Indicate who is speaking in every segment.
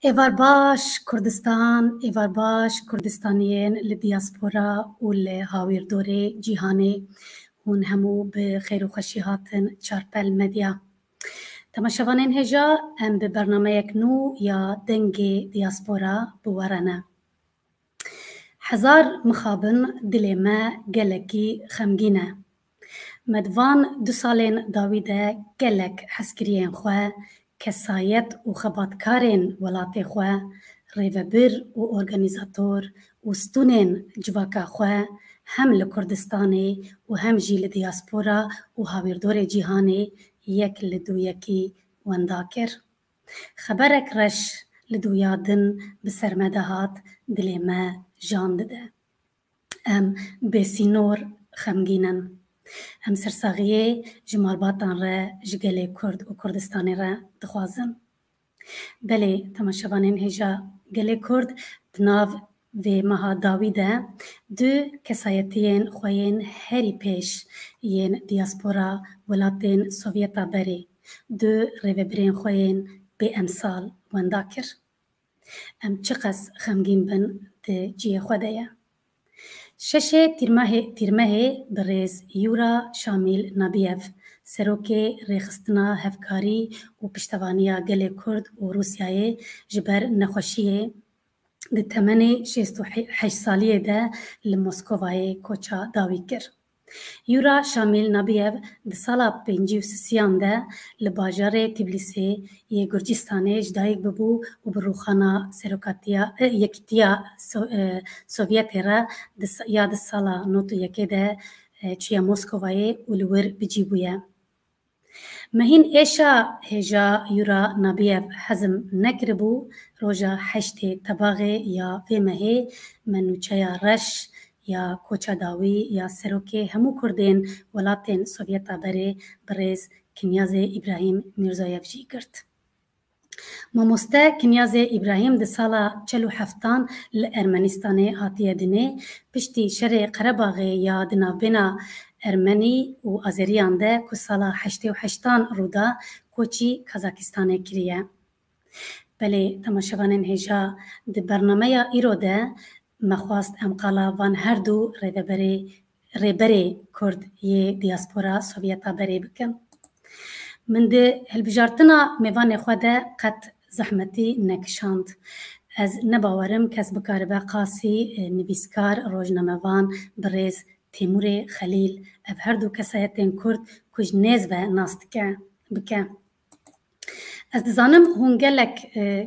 Speaker 1: ایوار باش کردستانیین لدیاسپورا و لهاویر دوره جیهانی هون همو به خیر و خوشی هاتن چارپل مدیا. تماشاوانین هجا ام به برنامه یک نو یا دنگ دیاسپورا بوارنه. هزار مخابن دل ما گلکی خمگینه. مدوان 2 سالین داویده گلک حسکرین خواه کسایت و خباتکارین ولات خواه ریوبر و ارگانیزاتور و ستونین جواکا خواه هم لکردستانی و هم جی لدیاسپورا و هاویردور جیهانی یک لدو یکی ونداکر. خبرک رش لدو یادن بسرمده هات دلی ما جاند ده. ام بسینور خمگینن. ام سرساغیه جمال باتان را جگل کرد و کردستانی را دخوازن. بله تماشاوانین هجا گل کرد بناو و مها داویده دو کسایتین خوین هری پیش ین دیاسپورا ولاتین سوویتا بری دو ریوبرین خوین به امسال ونداکر. ام چقس خمگین بن ده جیه خودهیه. شش تیرمه برز یورا شامیل نابیف سروک ریخستنا هفکاری و پشتوانیا گل کرد و روسیای جبر نخوشیه ده تمنی 68 سالیه ده لموسکوای کوچا داوی کر. یورا شامیل نابیف ده سالا 53 ده لباجار تبلیسی یه گرجستانه جدایک ببو و بروخانا سروکاتیا یکتیا سوویت را یا ده سالا نوتو یکی ده چیا موسکوای اولور بجیبویه. مهین ایشا هجا یورا نابیف حزم نکربو روژا 8 تباغه یا فیمه منوچه رش یا کوچا داوی یا سروکه همو کردین ولاتین سوویتا بری برز کنیاز ابراهیم میرزایف جی کرد. ماموسته کنیاز ابراهیم ده سالا 47 لارمنستانه هاتیه دنه پشتی شر قرباغه یا دنابینا ارمنی و آذریان ده که سالا 88 رودا کوچی کازاکستانه کریه. بله تماشاوانین هجا ده برنامه ایرو ده مخواست امقالا وان هر دو ریبری کرد یه دیاسپورا سوویتا بری بکن. من ده هلبجارتنا میوان خوده قد زحمتی نکشاند. از نباورم کس بکاربه قاسی نویسکار روزنامه‌وان برز تیمور خلیل اف هر دو کسایتین کرد کج نیز و ناست بکن. از دزانم هون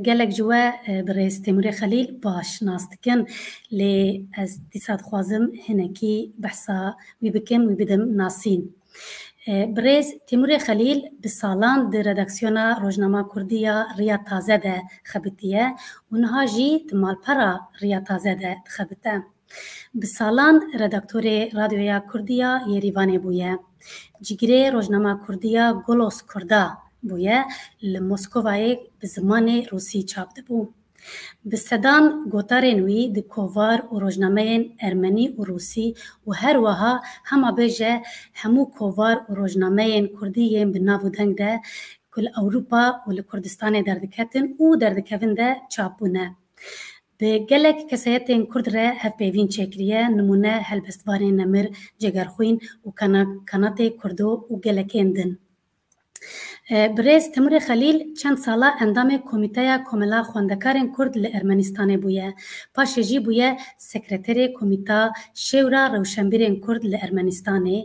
Speaker 1: گلک جوا برز تیمور خلیل باش ناست کن لی از دیساد خوازم هنکی بحثا وی بکم وی بدم ناسین. برز تیمور خلیل بسالان در ردکسیونا روزنامه کردیا ریا تازه ده خبتیه و نها جی تمال پرا ریا تازه ده خبته. بسالان ردکتور رادیویا کردیا یریوانه بویه. جگره روزنامه کردیا گلوس کردا بویه لموسکوای بزمان روسی چاپ دبو. بسدان گوتارین وی د کووار و روزنامه ارمنی و روسی و هر وها همه بجه همو کووار و روزنامه کردی بناو دنگ ده کل اوروپا و لکردستان دردکتن و دردکوین ده چاپونه. به گلک کسایتین کرد را هف پیوین چکریه نمونه هلبستوارین نمر جگرخوین و کانات کردو و گلکین دن. برز تیمور خلیل چند ساله اندام کمیته کاملا خواندکارین کرد لارمنستان بویه. پاش جی بویه سکرتر کمیته شورا روشنبیرین کرد لارمنستان.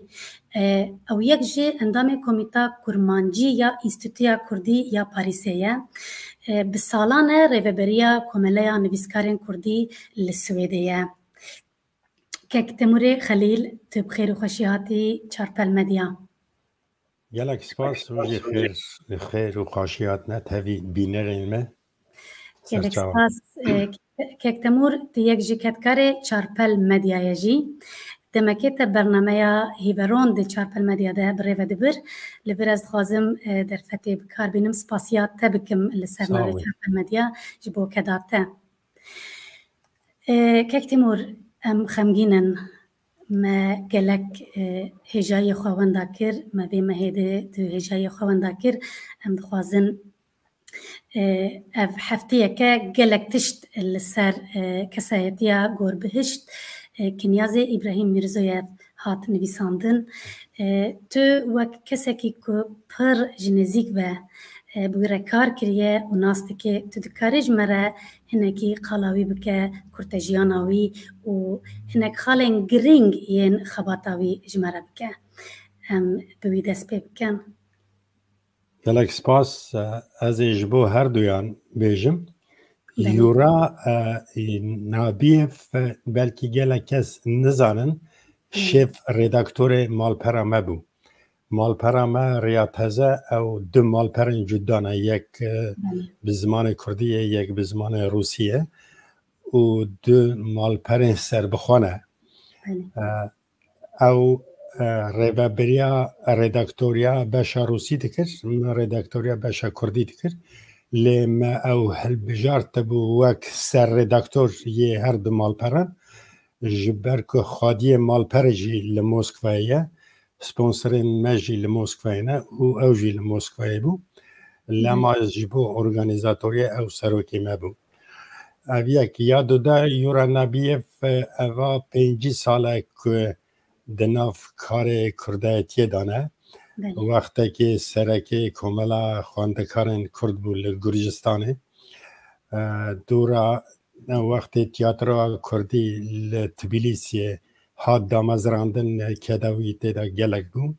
Speaker 1: او یک جی اندام کمیته کرمانجی یا انستیتویا کردی یا پاریسیه. بسالان ریوبریا کاملا نویسکارین کردی لسویدیه. که تیمور خلیل تو بخیر و خوشیاتی چارپل مدیا.
Speaker 2: گلک سپاس روزی خیر و خوشیات نتوی بینرین ما.
Speaker 1: گلک سپاس که تیمور یک جکتکار چارپل مدیا جی. دمکت برنامه هیورون ده چارپل مدیا ده بره و دبر لبر از خازم در فتح بکار بینم سپاسیات تبکم لسرنار چارپل مدیا جبو کداته. که تیمور ام خمگینن ما گلک هجای خواهنده کر ما وی مهده تو هجای خواهنده کر ام دخوازن اف هفتیکه گلک تشت لسر کسایتیا گور بهشت کنیازه ابراهیم میرزویف هات نویساندن تو وک کسکی که پر جنزیک و بویره کار کریه و ناسته که تو دکارج مره هنگی قلاوی بکه کرتجیاناوی و هنگ خالن گرینگ ین خباتاوی جمره بکه بوی دست پی بکن.
Speaker 2: گلک سپاس از اجبو هر دویان بیجم یورا نابیف بلکی گلک کس نزانن شیف رداکتور مالپرا مبو مالپرا ما ریاضه او دو مالپرین جدانه یک به زمان کردیه یک به زمان روسیه و دو مالپرین سربخانه او ریوابریا رداکتوریا باشا روسی دکر رداکتوریا باشا کردی دکر لما او هل بجارت بو وک سر رداکتور یه هر دو مالپران جبر که خادی مالپرجی لموسکوایه سپانسرین مجی لموسکوایه و او جی لموسکوایه بو لما جبو ارگانیزاتوری او سروکی مبو اویک یادو دا یورا نبیف اوه 5 ساله که دناف کار کردایتی دانه وقتی که سرکی کاملا خواندکارن کرد بو لگرجستانه دورا وقتی تیاترو کردی لتبلیسی هاد دامزراندن کداوی تیدا گلک بو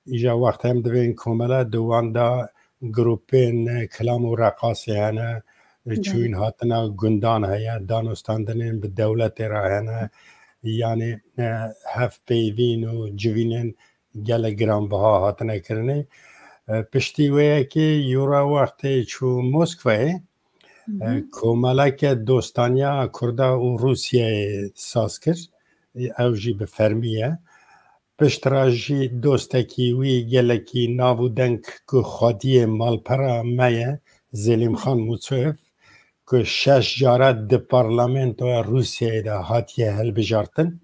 Speaker 2: ایجا وقت هم دوین کاملا دوان دا گروپین کلام و رقاسی هنه چوین هاتنا گندان هیا دانستاندنین به دولت را هنه یعنی هف پیوین و جوینین گلک گرانبها هاتنا کرنه پشتی ویه که یورا وقتی چو موسکوه کاملا که دوستانیا کرده و روسیه ساز کرد او جی به فرمیه پشتراجی دوستکی وی گلکی ناو دنک که خادی مالپرا مایه زلیم خان موتسوف که 6 جاره ده پارلمنت و روسیه ده هاتیه هل بجارتن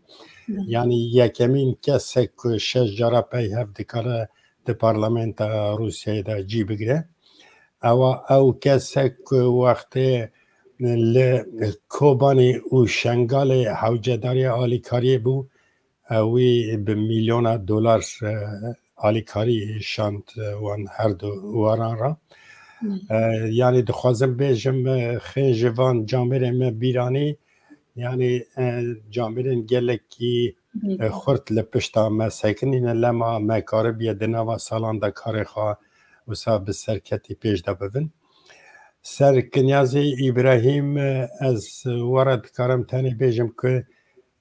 Speaker 2: یعنی یکمین کسی که 6 جاره پی هف دکاره ده پارلمنت روسیه ده جی بگره او کسی که وقتی لکوبانی و شنگال حوجداری آلیکاری بو اوی به $1,000,000 آلیکاری شاند وان هر دو واران را یعنی دخوازم بیجم خیلی جوان جامعه بیرانی یعنی جامعه گلکی خورد لپشتا مسکنین لما مکاره بیدنا و سالان دا کار خواه و سا به سرکتی پیش دا ببین سر کنیازی ابراهیم از ورد کارم تانی بیجم که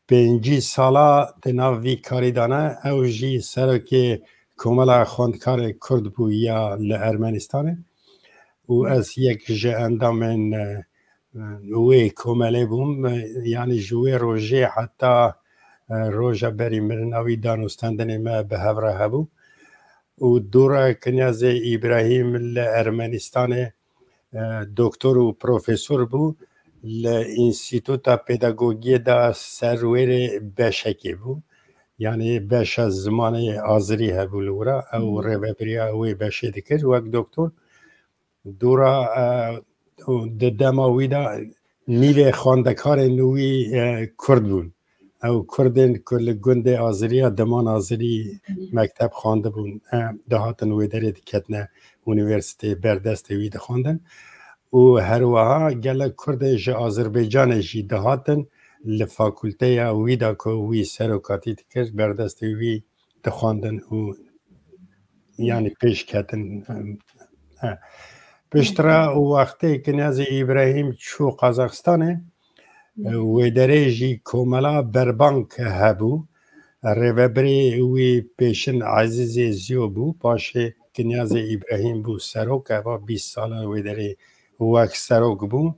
Speaker 2: 5 ساله دناوی کاری دانه او جی سر که کاملا خوندکار کرد بو یا لارمنستانه و از یک جه اندامن وی کامله بوم یعنی جوی روژه حتی روژه بری مرناوی دانستندن ما به هفره هبو و دورا کنیاز ابراهیم لارمنستانه دکتر و پروفسور بو لانستیتوتا پیداگوگی دا سرویر بشکی بو یعنی بش از زمان آذری هبو لورا او روبریا وی بشه دکر وک دکتر دورا دماوی دا نیوه خواندکار نوی کرد بون او کردن کل گنده آذریه دمان آذری مکتب خوانده بون دهاتن وی داره دکتنه اونیورسیتی بردست وی ده خواندن و هر وها گله کرد جه آذربایجان جی دهاتن لفاکولته وی دا که وی سروکاتی کرد بردست وی ده خواندن و یعنی پیش کتن پشترا وقتی که نزد ابراهیم چو قزاقستانه و درجی کاملا بربانک هبو روبری وی پیشن عزیز زیو بو پاشه که نزد ابراهیم بو سروک و 20 ساله و دری وک سروک بو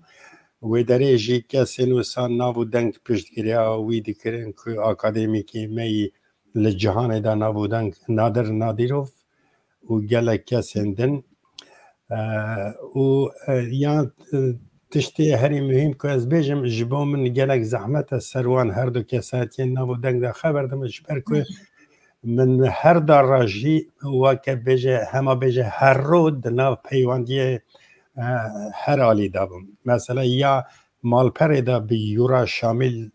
Speaker 2: و درجی کسی نوسان نابو دنگ پشتگیری وی دکرن که اکادمیکی می لجهان دا نابو دنگ نادر نادیروف و گله کسیندن و یا تشتی هری مهم که از بیجم جبو من گلک زحمت سروان هر دو کساتی نابو دنگ دا خبر دمش بر که من هر در راجی و که بیجه همه بیجه هر رود ناو پیواندی هر عالی دابم مثلا یا مالپر دا به یورا شامل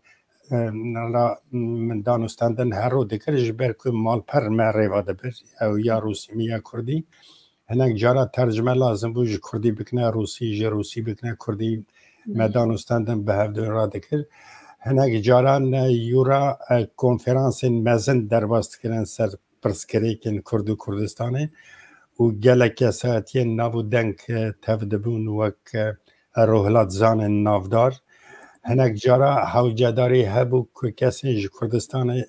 Speaker 2: من دانستندن هر رو دکر جبر که مالپر مریوا دبر او یا روسی یا کردی هنگ جارا ترجمه لازم بود جو کردی بکنه روسی جو روسی بکنه کردی من دانستندن به هفته را دکر هنگ جاران یورا کنفرانس مزن در باست کرن سر پرسکری کن کرد و کردستانه و گلک ساعتی ناو دنگ تفدبون وک روحلات زان نافدار هنگ جارا حوجداری هبو که کسی جو کردستان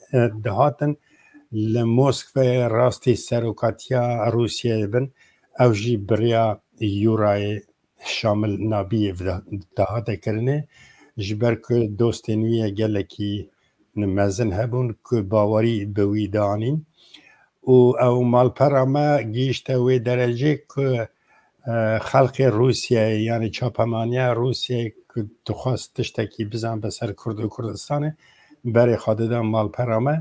Speaker 2: دهاتن لموسکو راستی سروکاتیا روسیه بن او جی بریا یورای شامل نابی دهاته کرنه جبر که دوستنوی گلکی نمزن هبون که باوری بوی دانین او مالپر ما گیشته وی درجه که خلق روسیه یعنی چاپمانیا روسیه که دخواست تشتکی بزن بسر کرد و کردستانه برای خواده مالپر ما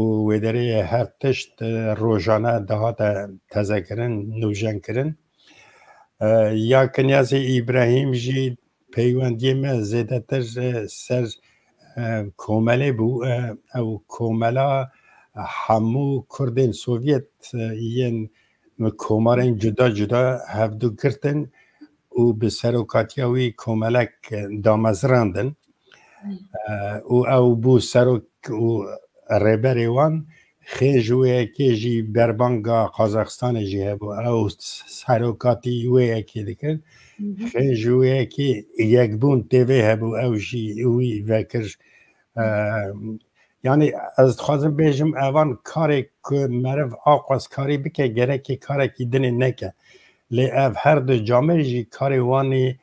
Speaker 2: و دره هر تشت روزانه دهات تذکرن نوجن کرن یا کنیاز ابراهیم جی پیوندی ما زیده تر سر کومله بو او کوملا همو کردین سوویت ین کومارین جدا جدا هفدو کرتن و به سروکاتیاوی کوملک دامزراندن او بو سروک و ربری وان خیجوه که جی بربانگا قازاقستان جی هبو او سروکاتی وی اکی دکر خیجوه که یک بون تیوی هبو او جی وی وکر یعنی از خوازم بیجم اوان کاری که مرف آقاز کاری بکه گره که کاری که دنی نکه لی اف هر دو جامعه جی کاری وانی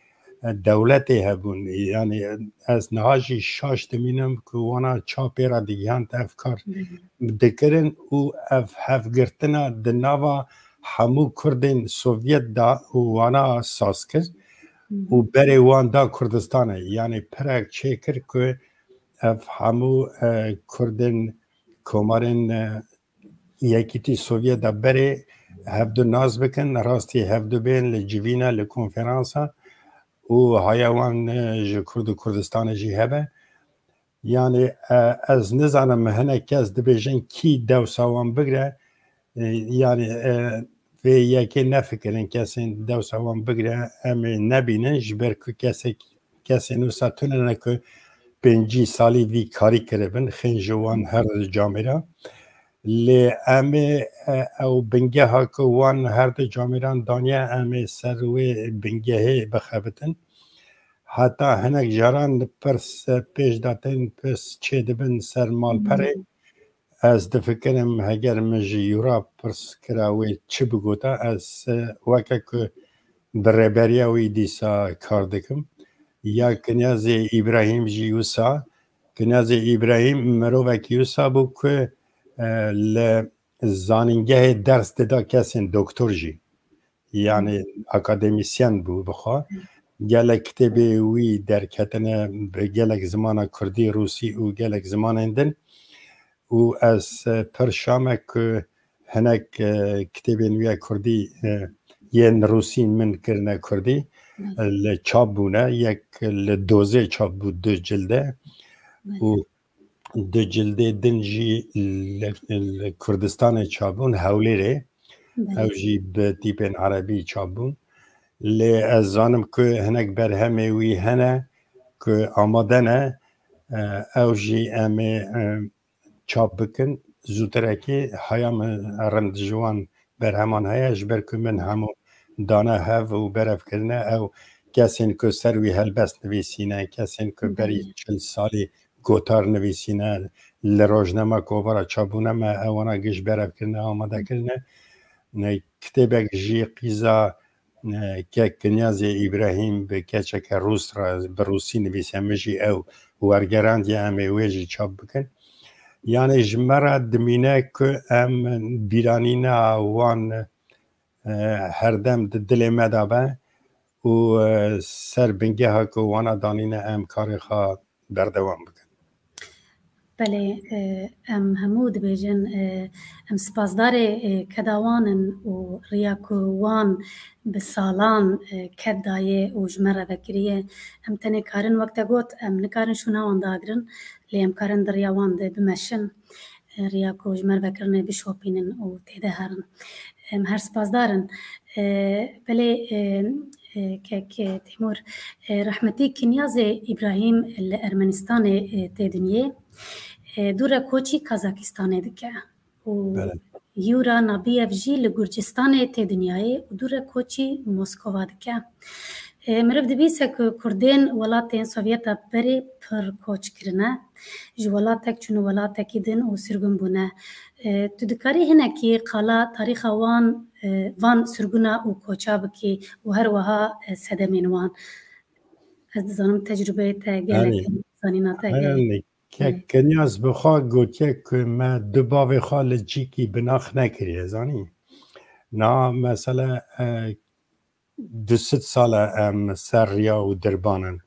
Speaker 2: دولتی هبون یعنی از نهاجی شاش دمینم که وانا چاپی را دیگهان تف کار دکرن و اف هفگرتنا دناوا همو کردین سوویت دا و وانا ساس کرد و بری وان دا کردستانه یعنی پرک چه کرد که اف همو کردن کمارن یکیتی سوویت دا بری هفدو ناز بکن راستی هفدو بین لجوینا لکنفرانسا و هایوان جو کرد و کردستان جی هبه یعنی از نزانم هنه کس دبیجن کی دو سوان بگره یعنی و یکی نفکرن کسی دو سوان بگره امی نبینن جبر که کسی نوسا توننه که 5 سالی وی کاری کربن خین جوان هر جامعه لی امی او بنگه ها که وان هر دو جامعه دانیا امی سروی بنگه بخبتن حتی هنگ جاران پرس پیش داتن پس چه دبن سر مال پره از دفکرم اگر مجی یورا پرس کراوی چه بگوتا از وکه که بربریا وی دیسا کار دکم یا کنیاز ابراهیم جیوسا کنیاز ابراهیم مروه کیوسا بو که لزانینگه درس دادا کسین دکتر جی یعنی اکادمیسین بو بخوا گلک کتبی وی در کتنه به گلک زمان کردی روسی و گلک زمان اندن و از پرشامه که هنک کتبی نوی کردی ین روسی من کرنه کردی لچاب بونه یک لدوزه چاب بود 2 جلده و 2 جلده دنجی کردستان چابون حولیره او جی به تیپن عربی چابون لی از زانم که هنک برهمه وی هنه که آماده نه او جی امه چاب بکن زودره که هایم رند جوان برهمان هایش جبر که من همو دانه هف و برف کرنه او کسین که سروی هلبست نویسینه کسین که بری 40 سالی گوتار نویسینه لروجنما کوبارا چابونه ما اوانا گش برف کرنه آماده کرنه کتبک جی قیزا که کنیاز ابراهیم به کچه که روس را به روسی نویسه مجی او ورگراند یا همه ویجی چاب بکن یعنی جمره دمینه که ام بیرانین وان هر دم دل مدابه و سر بنگه ها که وانا دانین ام کاری خواه بردوام بکن
Speaker 1: بله ام همود بیجن ام سپاسدار کداوانن و ریاکوان به سالان کدایه و جمره وکریه ام تنه کارن وقت گوت ام نکارن شونا وان داگرن لی ام کارن دریاوان ده بمشن ریاکو جمره وکرنه بشوپینن و تیده هرن ام هر سپاسدارن بله که تیمور رحمتی کنیاز ابراهیم الارمنستان تدنیه دورا کوچی کازاکستان دکه و یورا نبی افجی لگورجستان تدنیای و دورا کوچی مسکو دکه مرف دبیسه که کردین ولاتین سوویتا بری پر کوچ کرنه جوالاتک چون ولاتکی دن و سرگون بونه تو دکاری هنه که قالا تاریخ وان سرگونا و کوچا بکی و هر وها سدمین وان از دزانم تجربه تا گلک زانینا تا گلک
Speaker 2: که کنیاز بخواه گوتیه که ما دباوی خال جیکی بناخ نکریه زانی نا مثلا 200 سال ام سریا و دربانن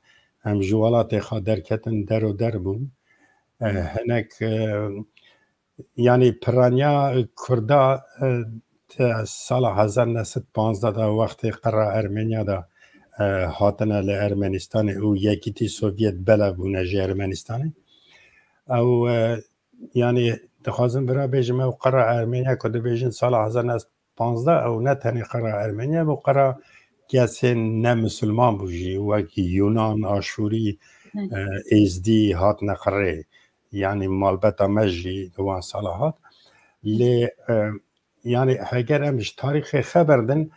Speaker 2: ام جوالات خادر کتن در و در بون هنک یعنی پرانیا کردا سال 1915 دا وقتی قرار ارمنیا دا هاتنه لارمنستان او یکیتی سوویت بلا بونه جه ارمنستان او یعنی دخوازم برای بیجم او قرار ارمنیا کده بیجن سال 1915 او نه تنی قرار ارمنیا و قرار کسی نه مسلمان بوجی وکی یونان آشوری ایزدی هات نقره یعنی مالبتا مجی دوان سال هات لی یعنی اگر امش تاریخ خبردن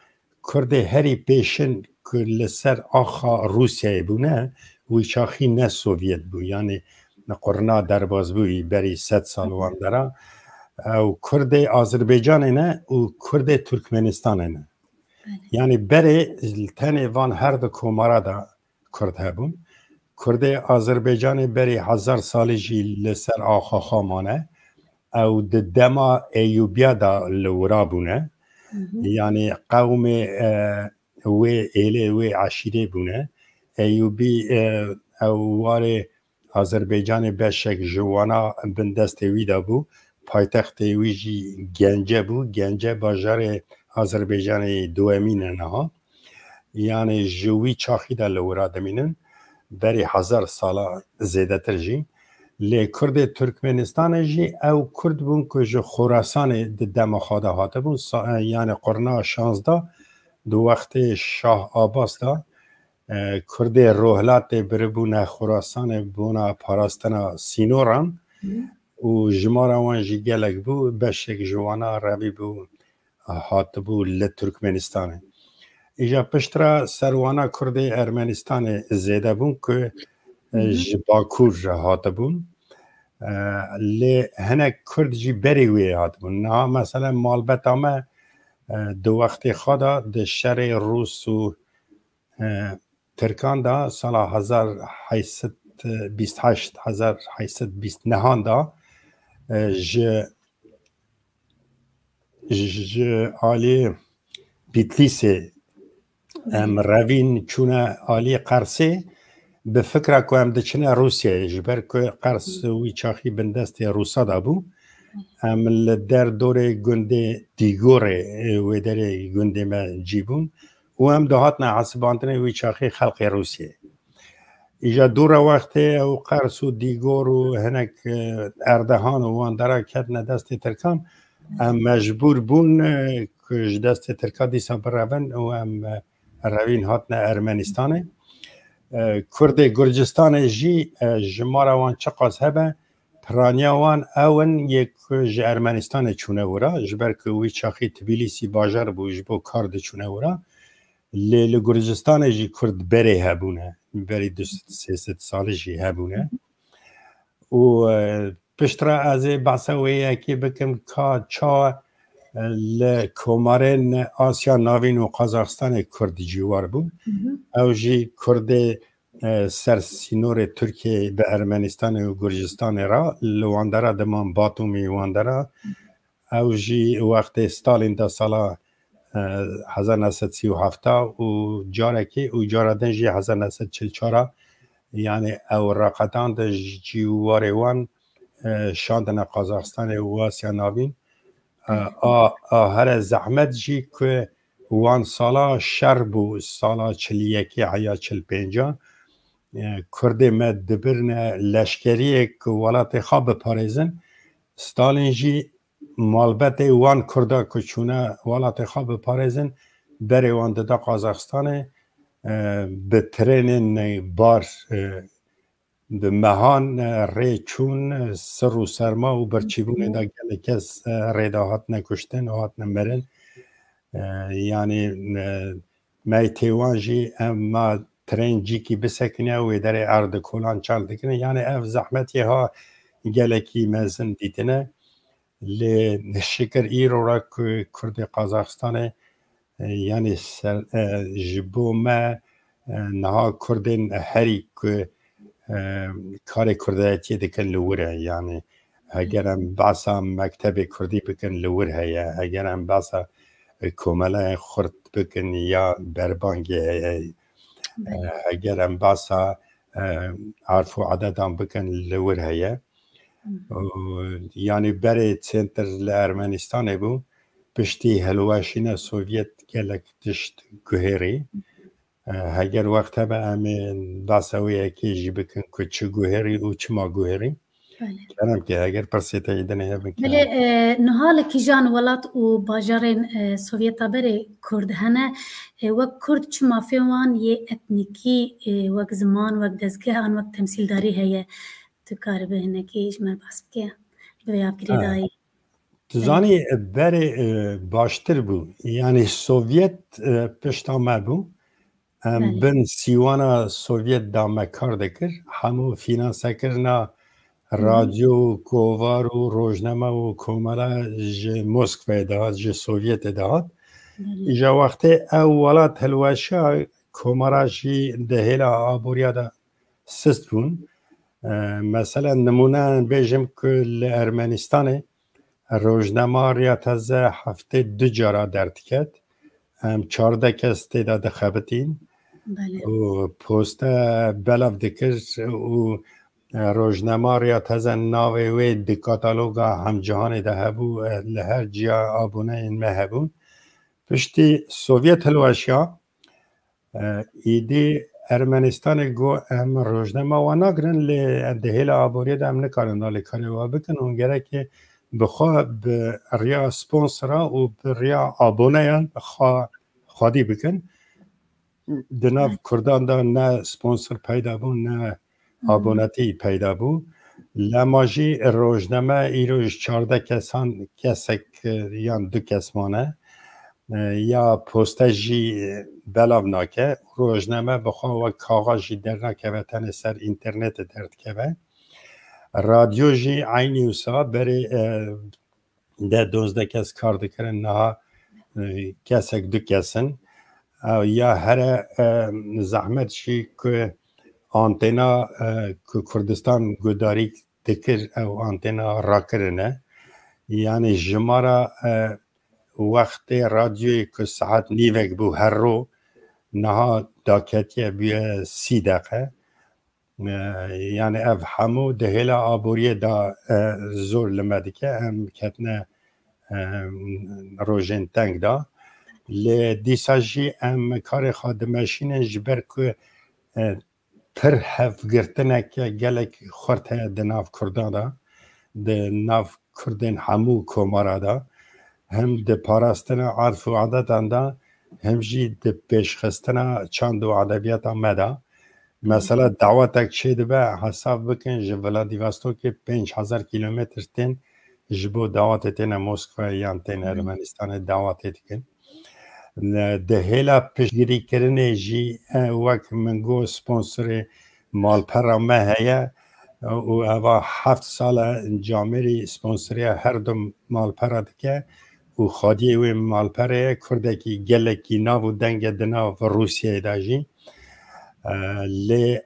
Speaker 2: کرده هری پیشن که لسر آخا روسیه بونه وی چاخی نه سوویت بو یعنی قرنا درباز بوی بری 100 سال وان درا او کرده آذربایجان نه و کرده ترکمنستان نه یعنی بری تنی وان هر دو کومارا دا کرد هبون کرده آذربایجان بری 1000 سالی جی لسر آخا خامانه او د دما ایوبیا دا لورا بونه یعنی قوم و ایله و عشیره بونه ایوبی او وار آذربایجان بشک جوانا بندست ویدا بو پایتخت ویجی گنجه بو گنجه باجار آذربایجان دوامین نها یعنی جوی چاخی دا لورا دمینن بری 1000 سالا زیده تر جی لی کرد ترکمنستان جی او کرد بون که جو خراسان دم خواده هاته بون یعنی قرن 16 دو وقت شاه عباس دا کرد روحلات بربونه خراسان بونه پاراستنا سینوران و جمارا وان جی گلک بو بشک جوانا ربی بو هاته بو لترکمنستان ایجا پشترا سروانا کرد ارمنستان زیده بون که باکور هاته بون لی هنه کرد جی بری وی هاته بون نه مثلا مالبت همه دو وقت خدا ده شر روس و ترکان دا سال 1828 1829 دا ج آلی بیتلیسه ام روین چونه آلی قرصه به فکر که هم دچنه روسیه جبر که قرص وی چاخی بندست روسا دا بو ام در دور گنده دیگوره و در گنده ما جیبون و هم دهاتنا عصبانتنه وی چاخی خلق روسیه ایجا دور وقت او قرص و دیگور و هنک اردهان و وان درا کتنه دست ترکان ام مجبور بون که دست ترکان دیسا برون و ام روین هاتنا ارمنستانه کرد گرجستان جی جمارا وان چقاس هبه پرانیا وان اون یک ارمنستان چونه ورا جبر که وی چاخی تبیلیسی باجر بو جبو کارد چونه ورا لیل گرجستان جی کرد بره هبونه بری 200 سال جی هبونه و پشترا از بحثوی اکی بکم که چا لکومارن آسیا ناوین و قازاقستان کرد جوار بود او جی کرد سرسینور ترکیه به ارمنستان و گرجستان را لواندرا دمان باتومی واندرا او جی وقت ستالین دا سالا 1937 و جارکی و جاردن جی 1944 یعنی او راقتان دا جیوار وان شاندن قازاقستان و آسیا ناوین هر زحمت جی که وان سالا شر بو سالا 41 یا 45 کرد مد دبرن لشکری که ولات خواب پارێزن ستالین جی مالبت وان کردا که چونه ولات خواب پارێزن بری وان دادا قازاقستان به ترین بار به مهان ری چون سر و سرما و برچیبون دا گله کس ریدا هات نکشتن و هات نمرن یعنی می تیوان جی اما ترین جی کی بسکنه و در ارد کلان چال دکنه یعنی اف زحمتی ها گله کی مزن دیتنه لشکر ایرو را که کرد قازاقستان یعنی جبو ما نها کردن هری که کار کردایتی دکن لوره یعنی اگرم باسا مکتب کردی بکن لور هیا اگرم باسا کومله خورد بکن یا بربانگی اگرم باسا عرف و عددان بکن لور هیا یعنی برای سنتر لارمنستان بو پشتی هلواشین سوویت گلک تشت گوهری اگر وقت به امین باسویه که جی بکن که چه گوهری و چه ما گوهری کنم که اگر پرسیده ایدنه هبن که
Speaker 1: بله نهال کی جان ولات و باجارین سوویتا بری کرد هنه وک کرد چه مافیوان یه اتنیکی وک زمان وک دزگه آن وک تمثیل داری هیه تو کار بهنه که ایش مر باس بکه بیاب گریدایی
Speaker 2: تزانی بری باشتر بو یعنی سوویت پشتا ما بو بن سیوانا سوویت دامه کار دکر همو فینانسه کرنا رادیو کووار و روزنامه و کوملا جه مسکو دهات جه سوویت دهات ایجا وقتی اولات هلوشا کومارا جی دهیلا آبوریا دا سست بون مثلا نمونه بیجم که لارمنستانه روزنامه ریا تازه هفته 2 جارا درد کد 14 کس تعداد خبتین و پوست بلاف دکر و روزنامه ریا تازه ناوی وی دی کاتالوگا هم جهان ده هبو لهر جیا آبونه این مهبون پشتی سوویت هلوشیا ایدی ارمنستان گو ام روزنامه و نگرن لی دهیل آبوری ده هم نکارن دالی کاری و بکن اونگره که بخواه به ریا سپونسرا و به ریا آبونه یان خودی بکن دناف کردان دا نه سپونسر پیدا بون نه آبونتی پیدا بون لماجی روزنامه ایروش 14 کسان کسک یان 2 کس مانه یا پوستجی بلاو ناکه روزنامه بخواه و کاغاجی در ناکه و تن سر اینترنت درد که و رادیو جی عینی وسا بری ده 12 کس کار دکرن نه کسک 2 کسن یا هر زحمت شی که آنتنا که کردستان گوداری دکر او آنتنا را کرنه یعنی جمارا وقت رادیوی که ساعت نیوک بو هر رو نها داکتیه بیه 30 دقیقه یعنی اف همو دهیلا آبوری دا زور لمده که هم کتنه روژن تنگ دا لی دیسا جی هم کار خادمشین جبر که پر هف گرتنه که گلک خورته ده ناف کردان دا ده ناف کردن همو کمارا دا هم ده پاراستن عرف و عادتان دا هم جی ده پیشخستن چند و عدبیت آمده مثلا دعوتک چه ده به حساب بکن جه ولادیواستوک 5000 کیلومتر تین جبو دعوت تین مسکو یا تین ارمنستان دعوت تین ده هیلا پیشگیری کرنه جی وقت منگو سپونسر مالپرا مهیه و اوه 7 سال جامعه سپونسری هر دو مالپرا دکه و خادی اوی مالپره کرده که گله که ناو دنگ دناو روسیه داجی لی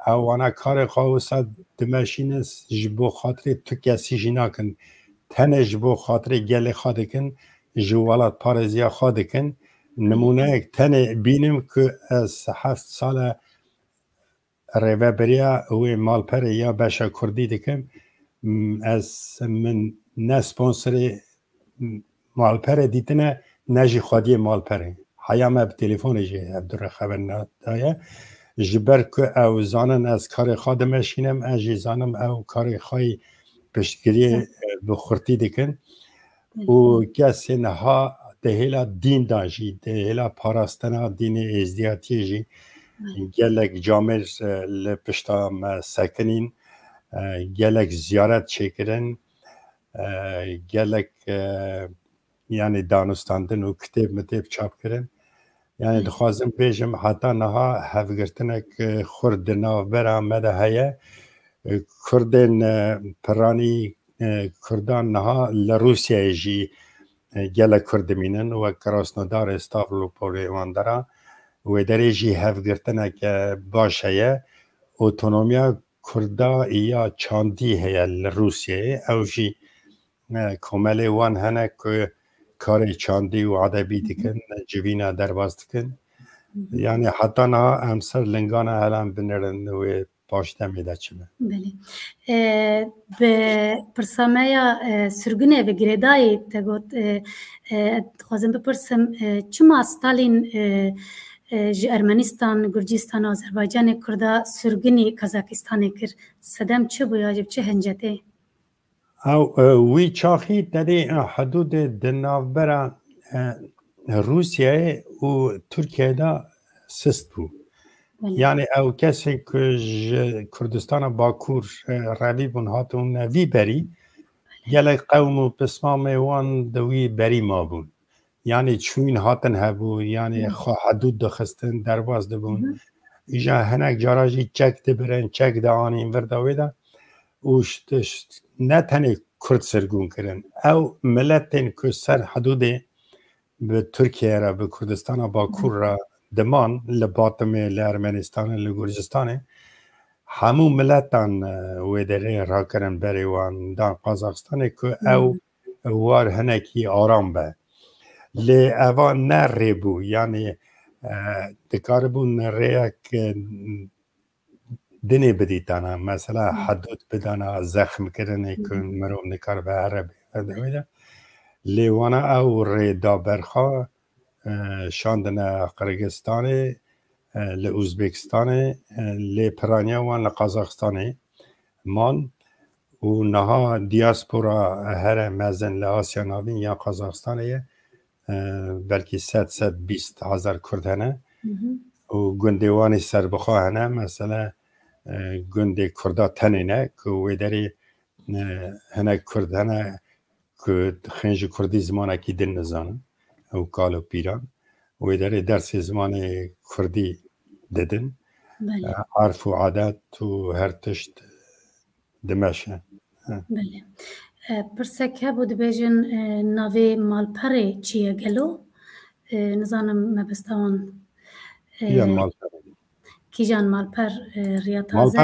Speaker 2: اوانا کار خواهوسا دمشین جبو خاطر تو کسی جینا کن تنه جبو خاطر گله خواده کن جوالات پارزیا خواده کن نمونه ایک تنه بینم که از 7 سال ریوبریا اوی مالپره یا بشا کردی دکم از من نه سپانسر مالپره دیتنه نجی خودی مالپره حیام اب تلفون جه اب در خبر ندایه جبر که او زانن از کار خودم اشینم اجی زانم او کار خواهی پشتگیری بخورتی دکن و کسی نها دهیلا دین دانجی دهیلا پاراستنا دین ازدیاتی جی گلک جامعه لپشتا ما سکنین گلک زیارت چکرن گلک یعنی دانستاندن و کتاب متاب چاپ کرن یعنی دخوازم بیجم حتی نها هفگرتنک خورد ناو برا مده هیا کردن پرانی کردان نها لروسیه جی گلک کرد مینن و کراسنودار استافلو پوری واندارا و دری جی هفگرتنک باش هیا اوتونومیا کردا یا چاندی هیا لروسیه او جی کمال وان هنه که کار چاندی و عدبی دکن جوینا درباز دکن یعنی حتی نه امسر لنگان هلان بنرن و پاشته میده چمه
Speaker 1: بله به پرسامه سرگونه و گریدایی تگوت خوازم بپرسم چما ستالین جی ارمنستان گرجستان آذربایجان کرده سرگونی کازاکستان کر صدم چه بویاجب چه هنجته
Speaker 2: او وی چاخی دادی حدود دنابرا روسیه و ترکیه دا سست بود یعنی او کسی که کردستان باکور روی بون هاتون وی بری یلی قوم و پسمام وان دوی بری ما بون یعنی چوین هاتن هبو یعنی حدود دخستن درواز دبون ایجا هنک جاراجی چک دبرن چک دا آنین ورداوی دا اوش نه تنه کرد سرگون کردن او ملتین که سر حدود به ترکیه را به کردستان باکور را دمان لباطم لارمنستان لگرجستان همون ملتان ویدره را کرن بری وان دان قازاقستان که او وار هنکی آرام به لی اوان نره بو یعنی دکار بو نره که دنی بدیتانا مثلا حدود بدانا زخم کردن که مروم نکار به عربی لیوانا او ریدا برخوا شاندن قرگستان لازبکستان لپرانیا وان لقازاقستان مان و نها دیاسپورا هر مزن لآسیا ناوین یا قازاقستان بلکه 720,000 کرد هنه و گندوانی سربخوا هنه مثلا گنده کردا تنینه که ویدری هنه کرد هنه که خنج کردی زمانه که دن نزانن او کالو پیران ویدری درس زمان کردی ددن عرف و عادت و هر تشت دمشه
Speaker 1: بله پرسک بود بیجن ناوی مالپره چیه گلو نزانم مبستان
Speaker 2: یا مالپره
Speaker 1: کیجان مالپر ریا تازه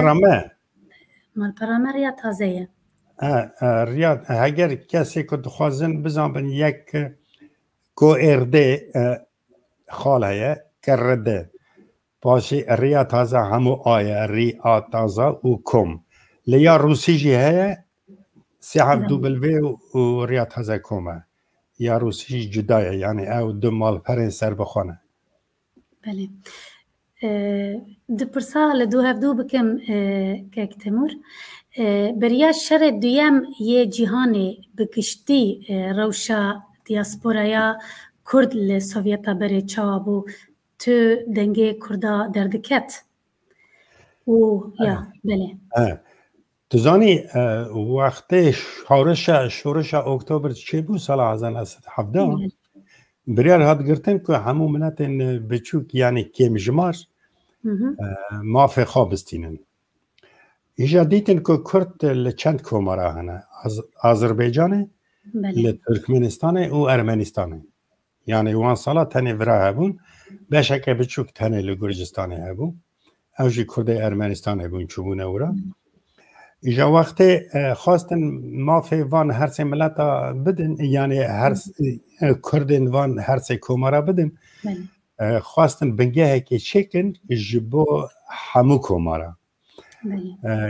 Speaker 1: مالپرامه ریا تازه
Speaker 2: ریا اگر کسی که دخوازن بزن یک کو ارده خاله کرده باشی ریا تازه همو آیا ریا تازه و کم لیا روسی جی هیا سیحب دوبلوی و ریا تازه کمه یا روسی جدایه یعنی او دو مالپرین سر بخونه
Speaker 1: بله دو پرسا لدو هفدو بکم که تیمور بریا شر دویم یه جهان بکشتی روشا دیاسپوریا کرد لسوویتا بری چوابو تو دنگه کردا دردکت او یا بله
Speaker 2: تزانی وقتی شورش اکتبر چه بود سال 1917 بریار هات گرتن که همو ملتن بچوک یعنی کم جمار مافی خوابستینن ایجا دیتن که کرد لچند کومارا هنه آذربایجان لترکمنستان و ارمنستان یعنی وان سالا تنی ورا هبون بشکه بچوک تنی لگرجستان هبون اوجی کرد ارمنستان هبون چوبونه ورا ایجا وقتی خواستن مافی وان هر سه ملتا بدن یعنی هر کردن وان هر سه کومارا بدن خواستن بنگه که چکن جبو همو کومارا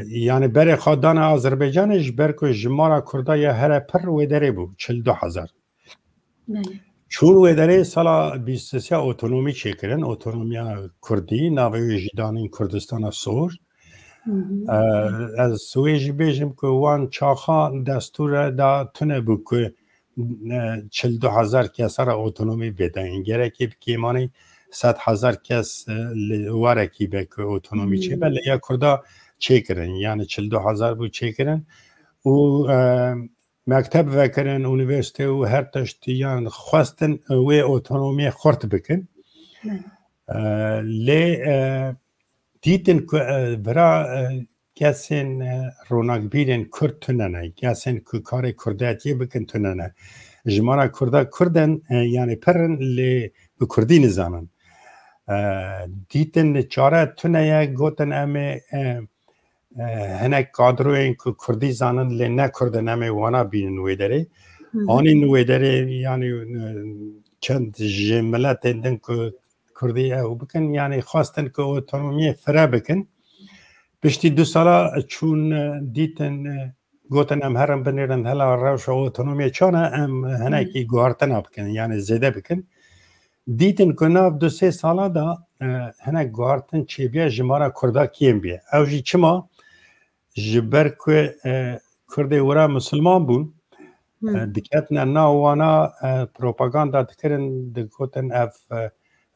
Speaker 2: یعنی بر خادان آذربایجانش برکو جمارا کردای هر پر و داره بود 42,000 چون و داره سالا 23 اتونومی چکرن اتونومی کردی ناوی جیدان کردستان سور از سویجی بیجم که وان چاخا دستور دا تونه بود که 42,000 کس را اتونومی بدهین گره که بکیمانی 100,000 کس وارکی به که اتونومی چه بله یا کردا چکرن یعنی 42,000 بود چکرن و مکتب وکرن اونیورسیته و هر تشتی یعنی خواستن و اتونومی خورد بکن لی دیدن که برا کسین رونق بیرن کرد تننه کسین که کار کرداتی بکن تننه جمارا کردن یعنی پرن لی به کردی نزانن دیدن چاره تنه گوتن امه هنک کادروین که کردی زانن لی نکردن امه وانا بینن ویداره آنی نویداره یعنی چند جملت دن که کردی او بکن یعنی خواستن که اتونومی فرا بکن بشتی 2 سالا چون دیتن گوتن ام هرم بنیرن هلا روش اتونومی چانه ام هنکی گوارتن بکن یعنی زیده بکن دیتن که ناف 2-3 سالا دا هنک گوارتن چی بیا جمارا کردا کیم بیا او جی چما جبر که کردی ورا مسلمان بون دکتن ناوانا پروپاگاندا دکرن دکوتن اف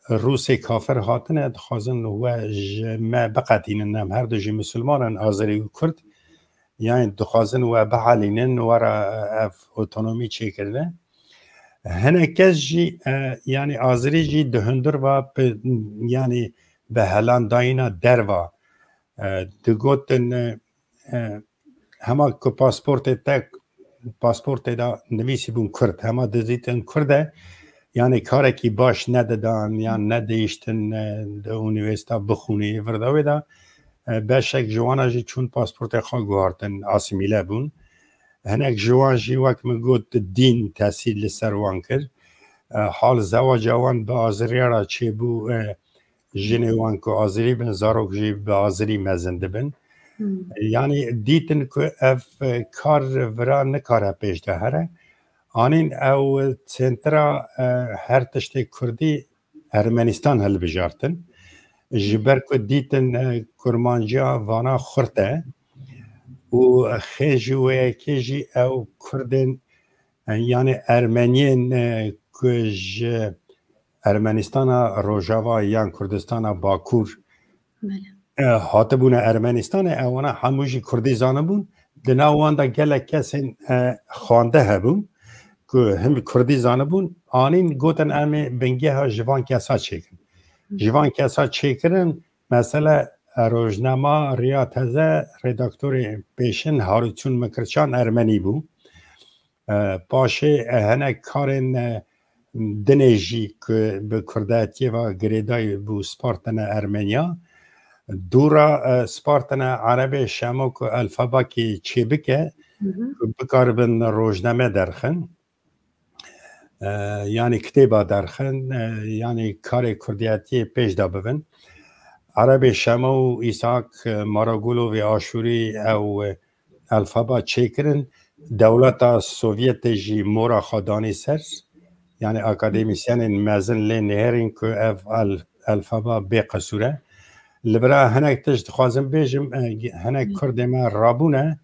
Speaker 2: روسی کافر هاتن دخوازن و ما بقاتین نم هر دو جی مسلمانن آذری و کرد یعنی دخوازن و بحالینن ورا اف اتونومی چی کرده هنکش جی یعنی آذری جی دهندر و یعنی به هلان داینا در و دگوتن همه که پاسپورت دا نویسی بون کرد همه دزیتن کرده یعنی کاری که باش ندادن یا ندیشتن در اونیورسیته بخونی ورداوی دا بشک جوانا جی چون پاسپورت خواه گوارتن آسیمیله بون هنک جوان جی وقت مگود دین تحصیل لسروان کرد حال زواج وان به آذری را چه بو جنوان که آذری بن زاروک جی به آذری مزنده بن یعنی دیتن که اف کار ورا نکاره پیش ده هره آنین او سنترا هر تشتی کردی ارمنستان هل بجارتن جبر که دیتن کرمانجا وانا خورده و خیجوه کجی او کردن یعنی ارمنین که ارمنستان روژاوا یا کردستان باکور هاته بونه ارمنستان اونا هموشی کردی زانه بون دناوان دا گله کسین خوانده هبون که هم کردی زانه بون آنین گوتن امه بنگه ها جوان کسا چیکن جوان کسا چیکن مثلا روزنامه ریاضه رداکتور پیشن هاروچون مکرچان ارمنی بو باشه هنه کارن دنیجی که به کرداتی و گریدای بو سپارتن ارمنیا دورا سپارتن عربی شامو که الفابا که چی بکه بکار بن روزنامه درخن یعنی کتابا درخن یعنی کار کردیاتی پیش دا ببن عربی شامو ایساک ماراگولو و آشوری او الفابا چی کرن دولت سوویت جی مورا خدانی سر یعنی اکادمیسیان مزن لی نهرین که الفابا بی قصوره لبرا هنک تشت خوازم بیجم هنک کرده ما رابونه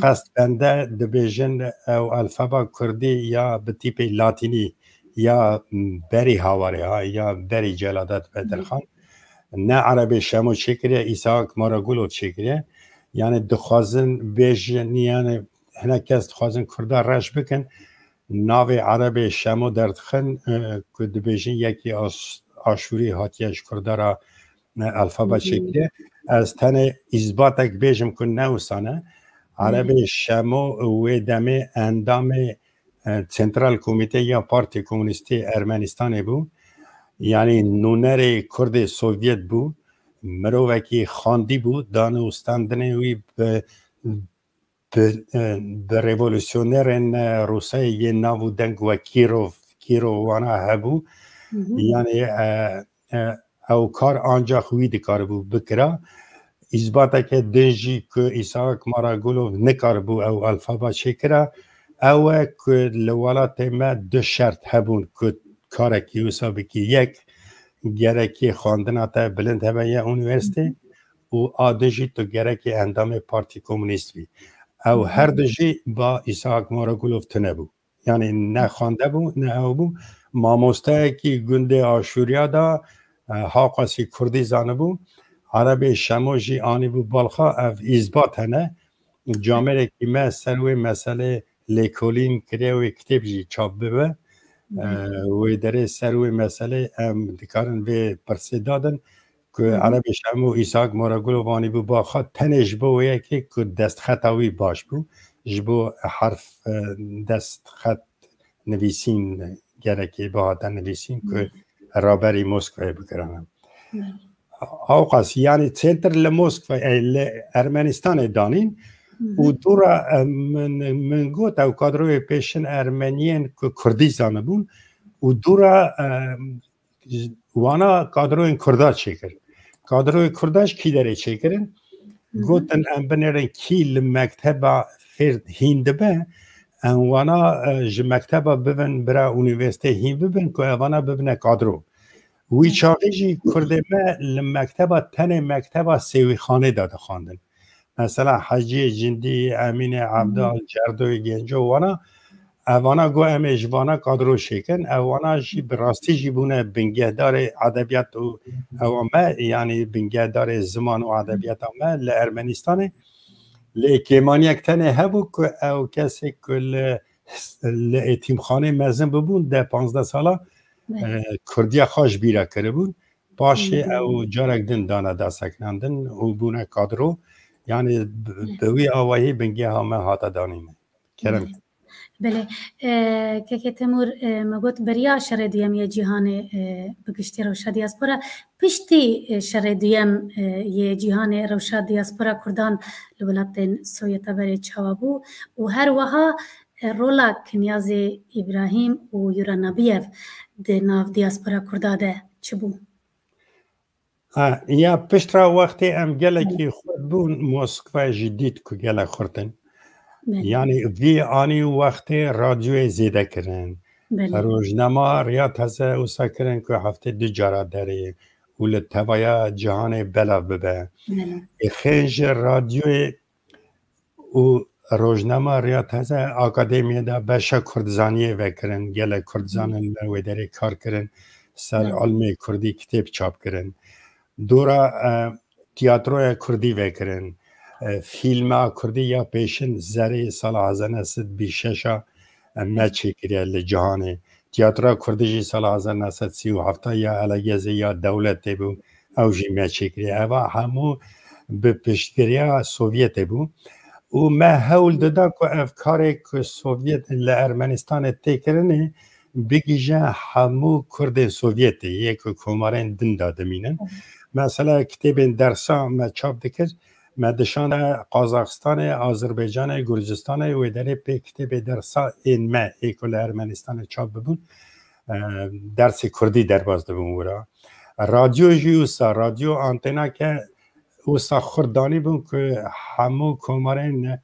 Speaker 2: قصد بنده دبیجن او الفابا کردی یا به تیپ لاتینی یا بری هاواره ها یا بری جلادت بدرخان نه عربی شامو چکریه ایساک ماراگولو چکریه یعنی دخوازن بیجن یعنی هنک کست خوازن کرده رش بکن ناوی عربی شامو دردخن که دبیجن یکی آشوری هاتیش کرده را الفابا چکریه از تن اثباتک بیجم کن نوسانه عربی شامو و دمه اندام سنترال کمیته یا پارتی کمونیستی ارمنستان بود یعنی نونر کرد سوویت بود مروکی خاندی بود دانو استاندنوی به ریولوسیونرن روسیه یه ناو دنگ و کیرو وانا هبو یعنی او کار آنجا خویی کار بود بکرا اثبات که دنجی که ایساق ماراگولوف نکار بو او الفابا چکره او که لولات ما دو شرط هبون که کارکی وسابی که یک گرکی خواندناتا بلند هبه یا اونیورسیته و آدنجی تو گرکی اندام پارتی کمونیست بی او هر دجی با ایساق ماراگولوف تنبو یعنی نه خوانده بو نه او بو ماموسته که گنده آشوریا دا حاقاسی کردی زانه بو عربی شموجی آنی بو بالخا او اثبات هنه جامعه که ما سروی مسئله لیکولین کریه و کتب جی چاپ ببه و در سروی مسئله دکارن به پرسه دادن که عربی شمو ایساق ماراگولوف آنی بو بالخا تنش بو یکی که دست خطاوی باش بو جبو حرف دست خط نویسین گرکی با نویسین که رابری موسکوی بکرانم اوقاس یعنی سنتر لموسکو ارمنستان دانین و دورا من گوت او کادروی پیشن ارمنیین که کردی زانه بون و دورا وانا کادروی کردا چکر کادروی کرداش کی داره چکرن گوتن ام بنرن کی لمکتبا فرد هینده به وانا مکتبا ببن برا اونیورسیته هین ببن که وانا ببن کادرو وی چاقیجی کرده ما لمکتبا تن مکتبا سیوی خانه داده خواندن مثلا حجی جندی امین عبدال جردوی گنجو وانا گو امیش وانا کادرو شکن وانا جی براستی جی بونه بنگهدار عدبیت و ما یعنی بنگهدار زمان و عدبیت ما لارمنستانه لیکمان یک تنه هبو که او کسی که لعتیم خانه مزن ببون ده 15 ساله کردیا خوش بیره کرده بود باشه او جارک دن دانه دستکنندن او بونه کادرو یعنی دوی آواهی بنگی همه هاتا دانیم کرم
Speaker 1: بله که تیمور مگوت بریا شر دویم جهان بگشتی روشا دیاسپورا پشتی شر دویم یه جهان روشا دیاسپورا کردان لولات سویت بر چوابو و هر وها رولا کنیاز ابراهیم و یورانابیف ده ناف دیاسپورا کرداده چه بو؟
Speaker 2: یا پشترا وقتی ام گلکی خود بون موسکوا جدید که گلک خوردن یعنی وی آنی وقتی رادیو زیده کرن روزنامه ریا تازه اوسا کرن که هفته 2 جارا داره و لطوایا جهان بلا ببه خیج رادیو و روزنامه ریا تازه اکادمی دا بشه کردزانیه وکرن گله کردزانن و داره کار کرن سر علم کردی کتاب چاپ کرن دورا تیاتروی کردی وکرن فیلم کردی یا پیشن زری سال 1926 مچی کریه لجهانه تیاترا کردی سال 1937 یا علیگزه یا دولت بو او جی مچی کریه او همو به پشتگیری سوویت بو و ما هول دادا که افکاری که سوویت لارمنستان تکرنه بگیجه همو کرد سوویتی یک کمارین دن داده مینن مثلا کتاب درسا ما چاپ دکر مدشان قازاقستان، آذربایجان، گرجستان و داره به کتاب درسا این ما ایکول ارمنستان چاپ ببون درس کردی در باز دبون ورا رادیو جیوسا رادیو آنتنا که اوسا خردانی بون که همو کمارین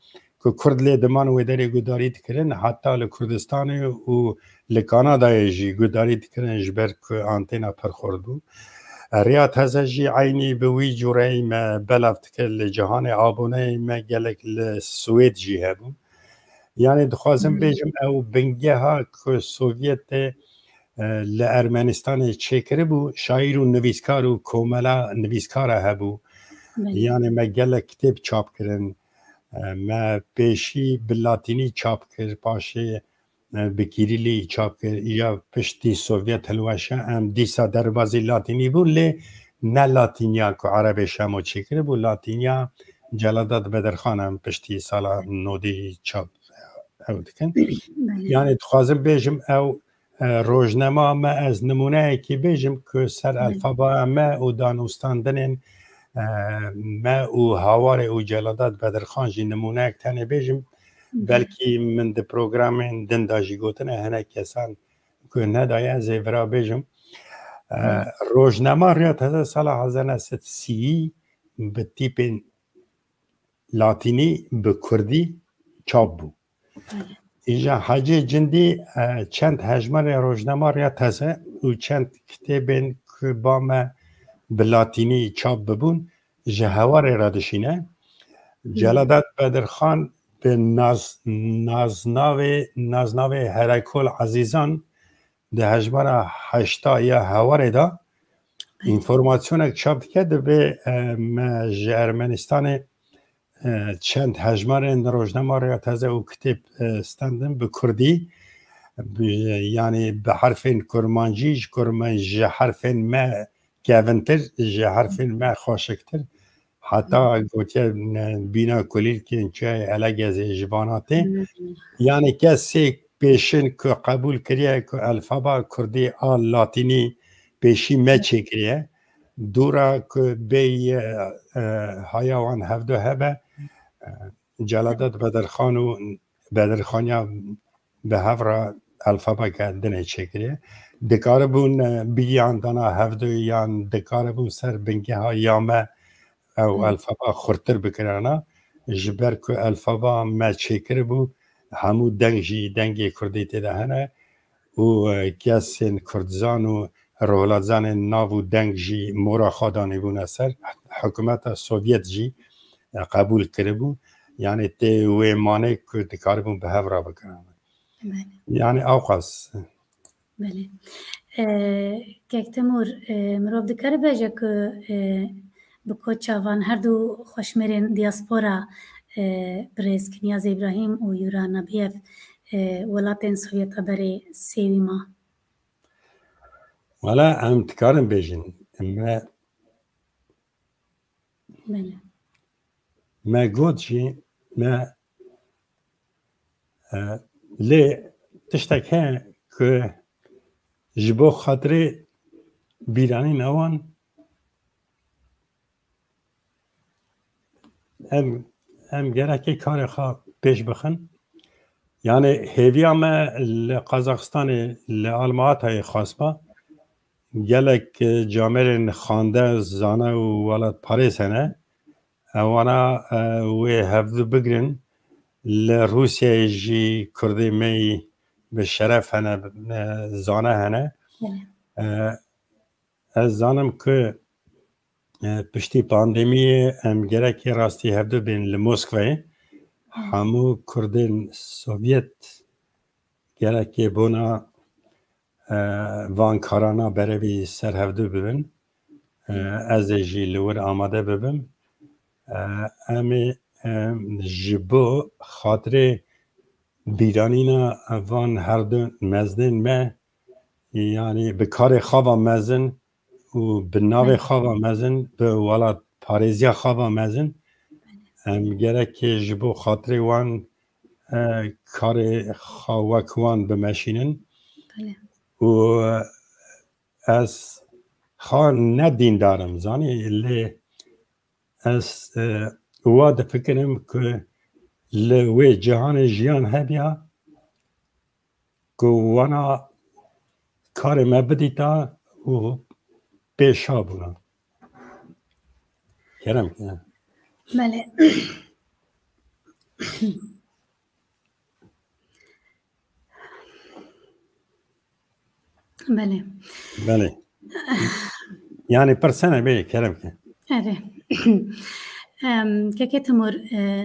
Speaker 2: که کرد لیدمان و داره گدارید کرن حتی لکردستان و لکانادای جی گدارید کرن جبر که آنتنا پر خورد بون ریات هزجی عینی به وی جوری ما بلافت که لجهان آبونه ما گلک لسوید جی هبون یعنی دخوازم بیجم او بنگه ها که سوویت لارمنستان چکره بو شاعر و نویسکار و کوملا نویسکار هبو یعنی ما گلک کتاب چاپ کرن ما پیشی بلاتینی چاپ کرد پاشه بکیریلی چاپ کرد یا پشتی سوویت هلوشه ام دیسا در بازی لاتینی بود لی نه لاتینیا که عربی شمو چکره بود لاتینیا جلادت بدرخانم پشتی سالا نودی چاپ دکن یعنی تخوازم بیجم او روزنامه ما از نمونه که بیجم که سر الفابا ما و دانوستاندن ما و هوار و جلادت بدرخان جی نمونه اکتانه بیجم بلکه من ده پروگرام دنداجی گوتنه هنه کسان که ندایه زیورا بیجم روزنامه ریاض هزار سال 1930 به تیپ لاتینی به کردی چاپ بو. اینجا حاجی جندی چند هجمار روزنامه یا تازه و چند کتابین که با ما به لاتینی چاپ ببون جهوار را دشینه. جلالت بدرخان به نازناو هرکل عزیزان ده هجمار 8 یا هواره دا اینفورماسیون چاپ کرد به ارمنستان چند هجمار روزنامه را تازه و کتاب استندم به کردی، یعنی به حرف کرمانجی کرمانج حرف ما کونتر حرف ما خوشکتر حتی گوته بینا کلیل که اینجا علاقه از جواناته، یعنی کسی پیشن که قبول کریه که الفابا کردی آل لاتینی پیشی مچه کریه دورا که بی هایوان هفدو هبه جلالت بدرخان و بدرخانیا به هفرا الفابا کردنه چه کریه دکاره بون بیان دانا هفدو یان دکاره بون سر بنگه ها یامه او الفابا خورتر بکرانا جبر که الفابا ما چه کری بو همو دنگی کردی تیده هنه و کسین کردزان و رولازان ناو دنگ جی مورا خادانی بون اثر حکومت سوویت جی قبول کرده بون، یعنی تی وی مانه که دکاره بون به هفرا بکنن یعنی اوقاس.
Speaker 1: بله که تمور مروف دکاره بیجه که بکو چاوان هر دو خوشمرین دیاسپورا برز کنیاز ابراهیم و یورا نبیف ولاتین سوویتا بری سیوی ما
Speaker 2: والا هم تکارم بیجن اما
Speaker 1: بله
Speaker 2: ما گود جی ما لی تشتک ها که جبو خاطر بیرانی نوان هم گرکی کار خواه پیش بخن، یعنی هیوی همه لقازاقستان لعالمات های خاص با گلک جامعه خانده زانه و ولد پاریس هنه وانا وی هفدو بگرن لروسیه جی کرده می به شرف هنه زانه هنه از زانم که پشتی پاندمی ام گرکی راستی هفدو بین لموسکوی همو کردن سوویت گرکی بونا وان کارانا بروی سر هفدو ببین از جی لور آماده ببین امی جبو خاطر بیرانینا وان هر دو مزدن ما یعنی به کار خواه مزن و به ناو خواه مزن به ولاد پاریزیا خواه مزن گرک جبو خاطر وان کار خواکوان بمشینن و از خان ندین دارم زانی لی از واده فکرم که لوی جهان جیان هبیا که وانا کار ما بدیتا و پیشا بونا کرم کنم.
Speaker 1: بله بله
Speaker 2: بله یعنی پرسنه بی کرم کنم.
Speaker 1: اره که تمر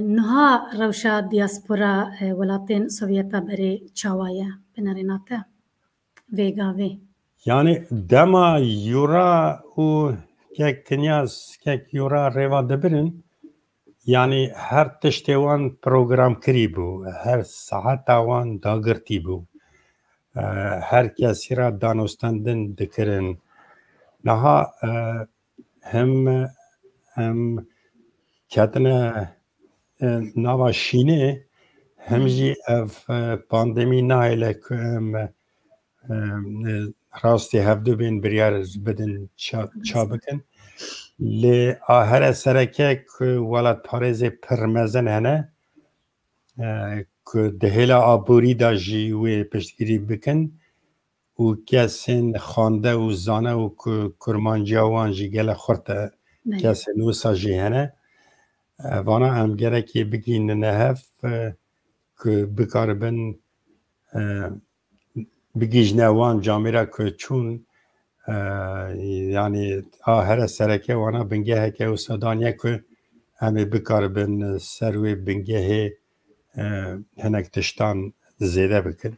Speaker 1: نها روشا دیاسپورا ولاتین سوویتا بری چاوایه بناریناته ویگاوی
Speaker 2: یعنی دما یورا و که کنیاز که یورا ریوا دبرن یعنی هر تشتوان پروگرام کری بو هر ساعت وان داگرتی بو هر کسی را دانستندن دکرن نها هم کتنه نواشینه همجی اف پاندمی نایله که راستی هفدو بین بریار بدن چا بکن لی آهر سرکه که ولد پاریز پرمزن هنه که دهیلا آبوری دا جیوی پشتگیری بکن و کسین خانده و زانه و کرمانجی وان جی گل خورده کسی نوسا جیهنه وانا ام گرکی بگین نهف که بکاربن بگیج نوان جامعه که چون یعنی هر سرکه وانا بنگه که و صدانیه که همه بکاربن سروی بنگه هنک تشتان زیده بکن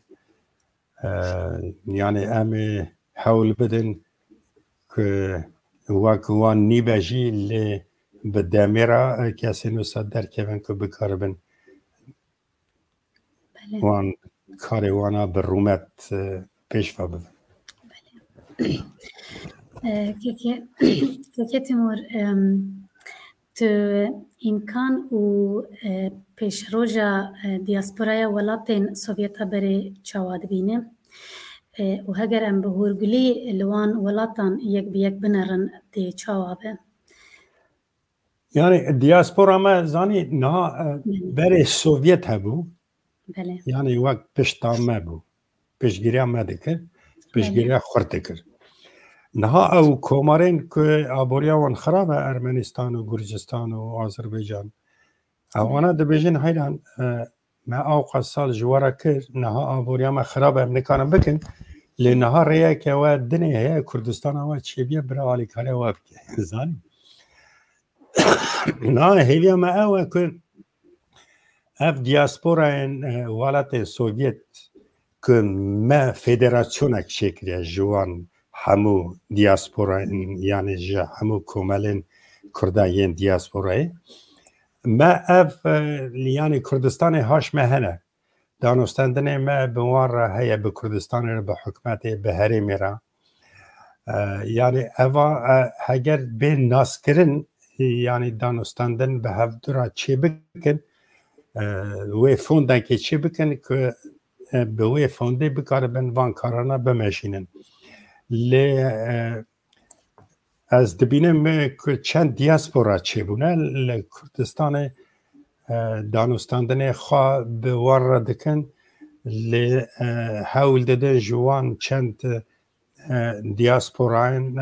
Speaker 2: یعنی همه حول بدن که وان نی بجی لی به دمیرا کسی نوسا در کبن که بکاربن وان کاری وانا به رومت پیش و ببن
Speaker 1: که تیمور تو امکان و پیش روژا دیاسپورای ولاتین سوویتا بری چواد بینه و هگر ام بهورگلی لوان ولاتان یک بیک بنرن دی چوابه
Speaker 2: یعنی دیاسپورا ما زانی نه بری سوویت هبو یعنی وقت پشتا ما بو پشگیری ما دکر پشگیری خورد دکر نه او کومارین که آبوریا وان خرابه ارمنستان و گرجستان و آذربایجان اونا دبیجن هیدان ما اوقات سال جوارا کر نه آبوریا ما خرابه نکنم بکن لنها ریا که و دنیا هی کردستان و چی بیا برای علی کاری و بکی زانی نه هیویا ما او که اف دیاسپورا ولات سوویت که ما فدراسیونک شکلیه جوان همو دیاسپورا یعنی جا همو کوملین کردایین دیاسپورای ما اف یعنی کردستان هاش مهنه دانستندن ما بوار هیا به کردستان رو به حکمت به هرمی را یعنی اوا اگر به ناس کرن یعنی دانستندن به هفدورا چی بکن وی فوندن که چی بکن که به وی فونده بکار بن وان کارانا بمشینن لی از دبینم که چند دیاسپورا چی بونه لکردستان دانستاندن خواه به وار دکن لی حول دده جوان چند دیاسپوران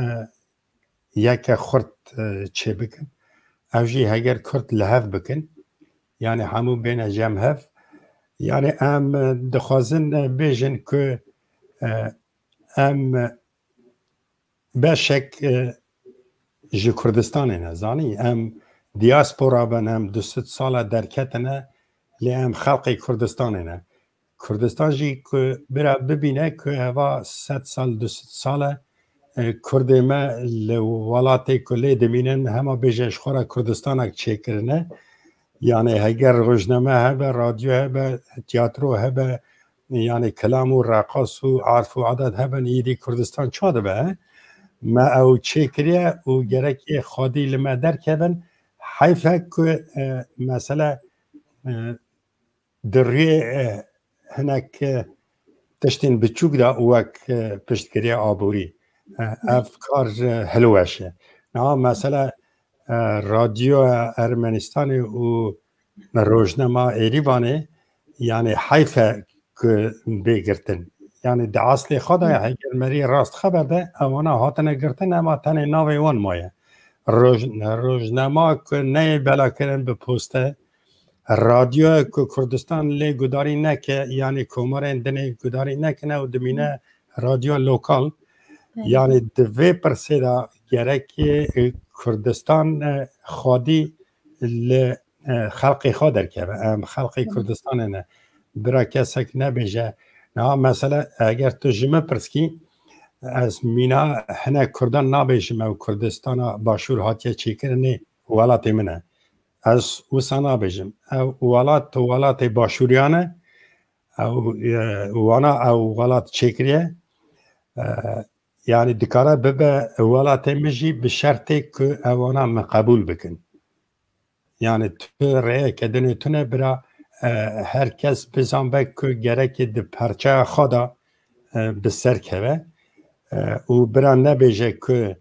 Speaker 2: یک خورد چی بکن اوجی هگر کرد لحف بکن یعنی همو بین جمع هف یعنی ام دخوازن بیجن که ام بشک جی کردستان نزانی ام دیاسپورا بن ام 200 ساله درکتنه لی ام خلق کردستان نه کردستان جی که برا ببینه که هوا 100 سال 200 ساله کرده ما لولاتی کلی دمینن همه بیجش خورا کردستان اک چه کرنه یعنی اگر روزنامه هبه رادیو هبه تیاترو هبه یعنی کلام و رقص و عرف و عادت هبه نیدی کردستان چاده به ما او چه کریه و گرک خادی لما در کبن حیفه که مثلا دری هنک تشتین بچوک دا وک پشتگیری آبوری افکار هلوشه نه مثلا رادیو ارمنستان و روزنامه ایریوانه یعنی حیفه که بگرتن یعنی در اصل خدا اگر مری راست خبر ده اوانا هاتنه گرتن اما تنه ناوی وان مایه روزنامه که نه بلا کرن به پوسته رادیو که کردستان لی گداری نکه یعنی کومارین دنه گداری نکنه و دمینه رادیو لوکال یعنی دوی پرسیده گرکی کردستان خودی خلقی خود در که خلقی کردستان نه برای کسک نبیجه نه مثلا اگر تو جمعه پرسکی از مینا هنه کردان نبیجم و کردستان باشور هاتیه چی کرنه ولات منه از اوسا نبیجم ولات باشوریانه وانا او ولات چی کریه یعنی دکاره ببه ولات مجی به شرطی که اوانا مقبول بکن یعنی تو رأی کدنی تونه برا هر کس بزن بک که گرک ده پرچه خدا به سر که و برا نبیجه که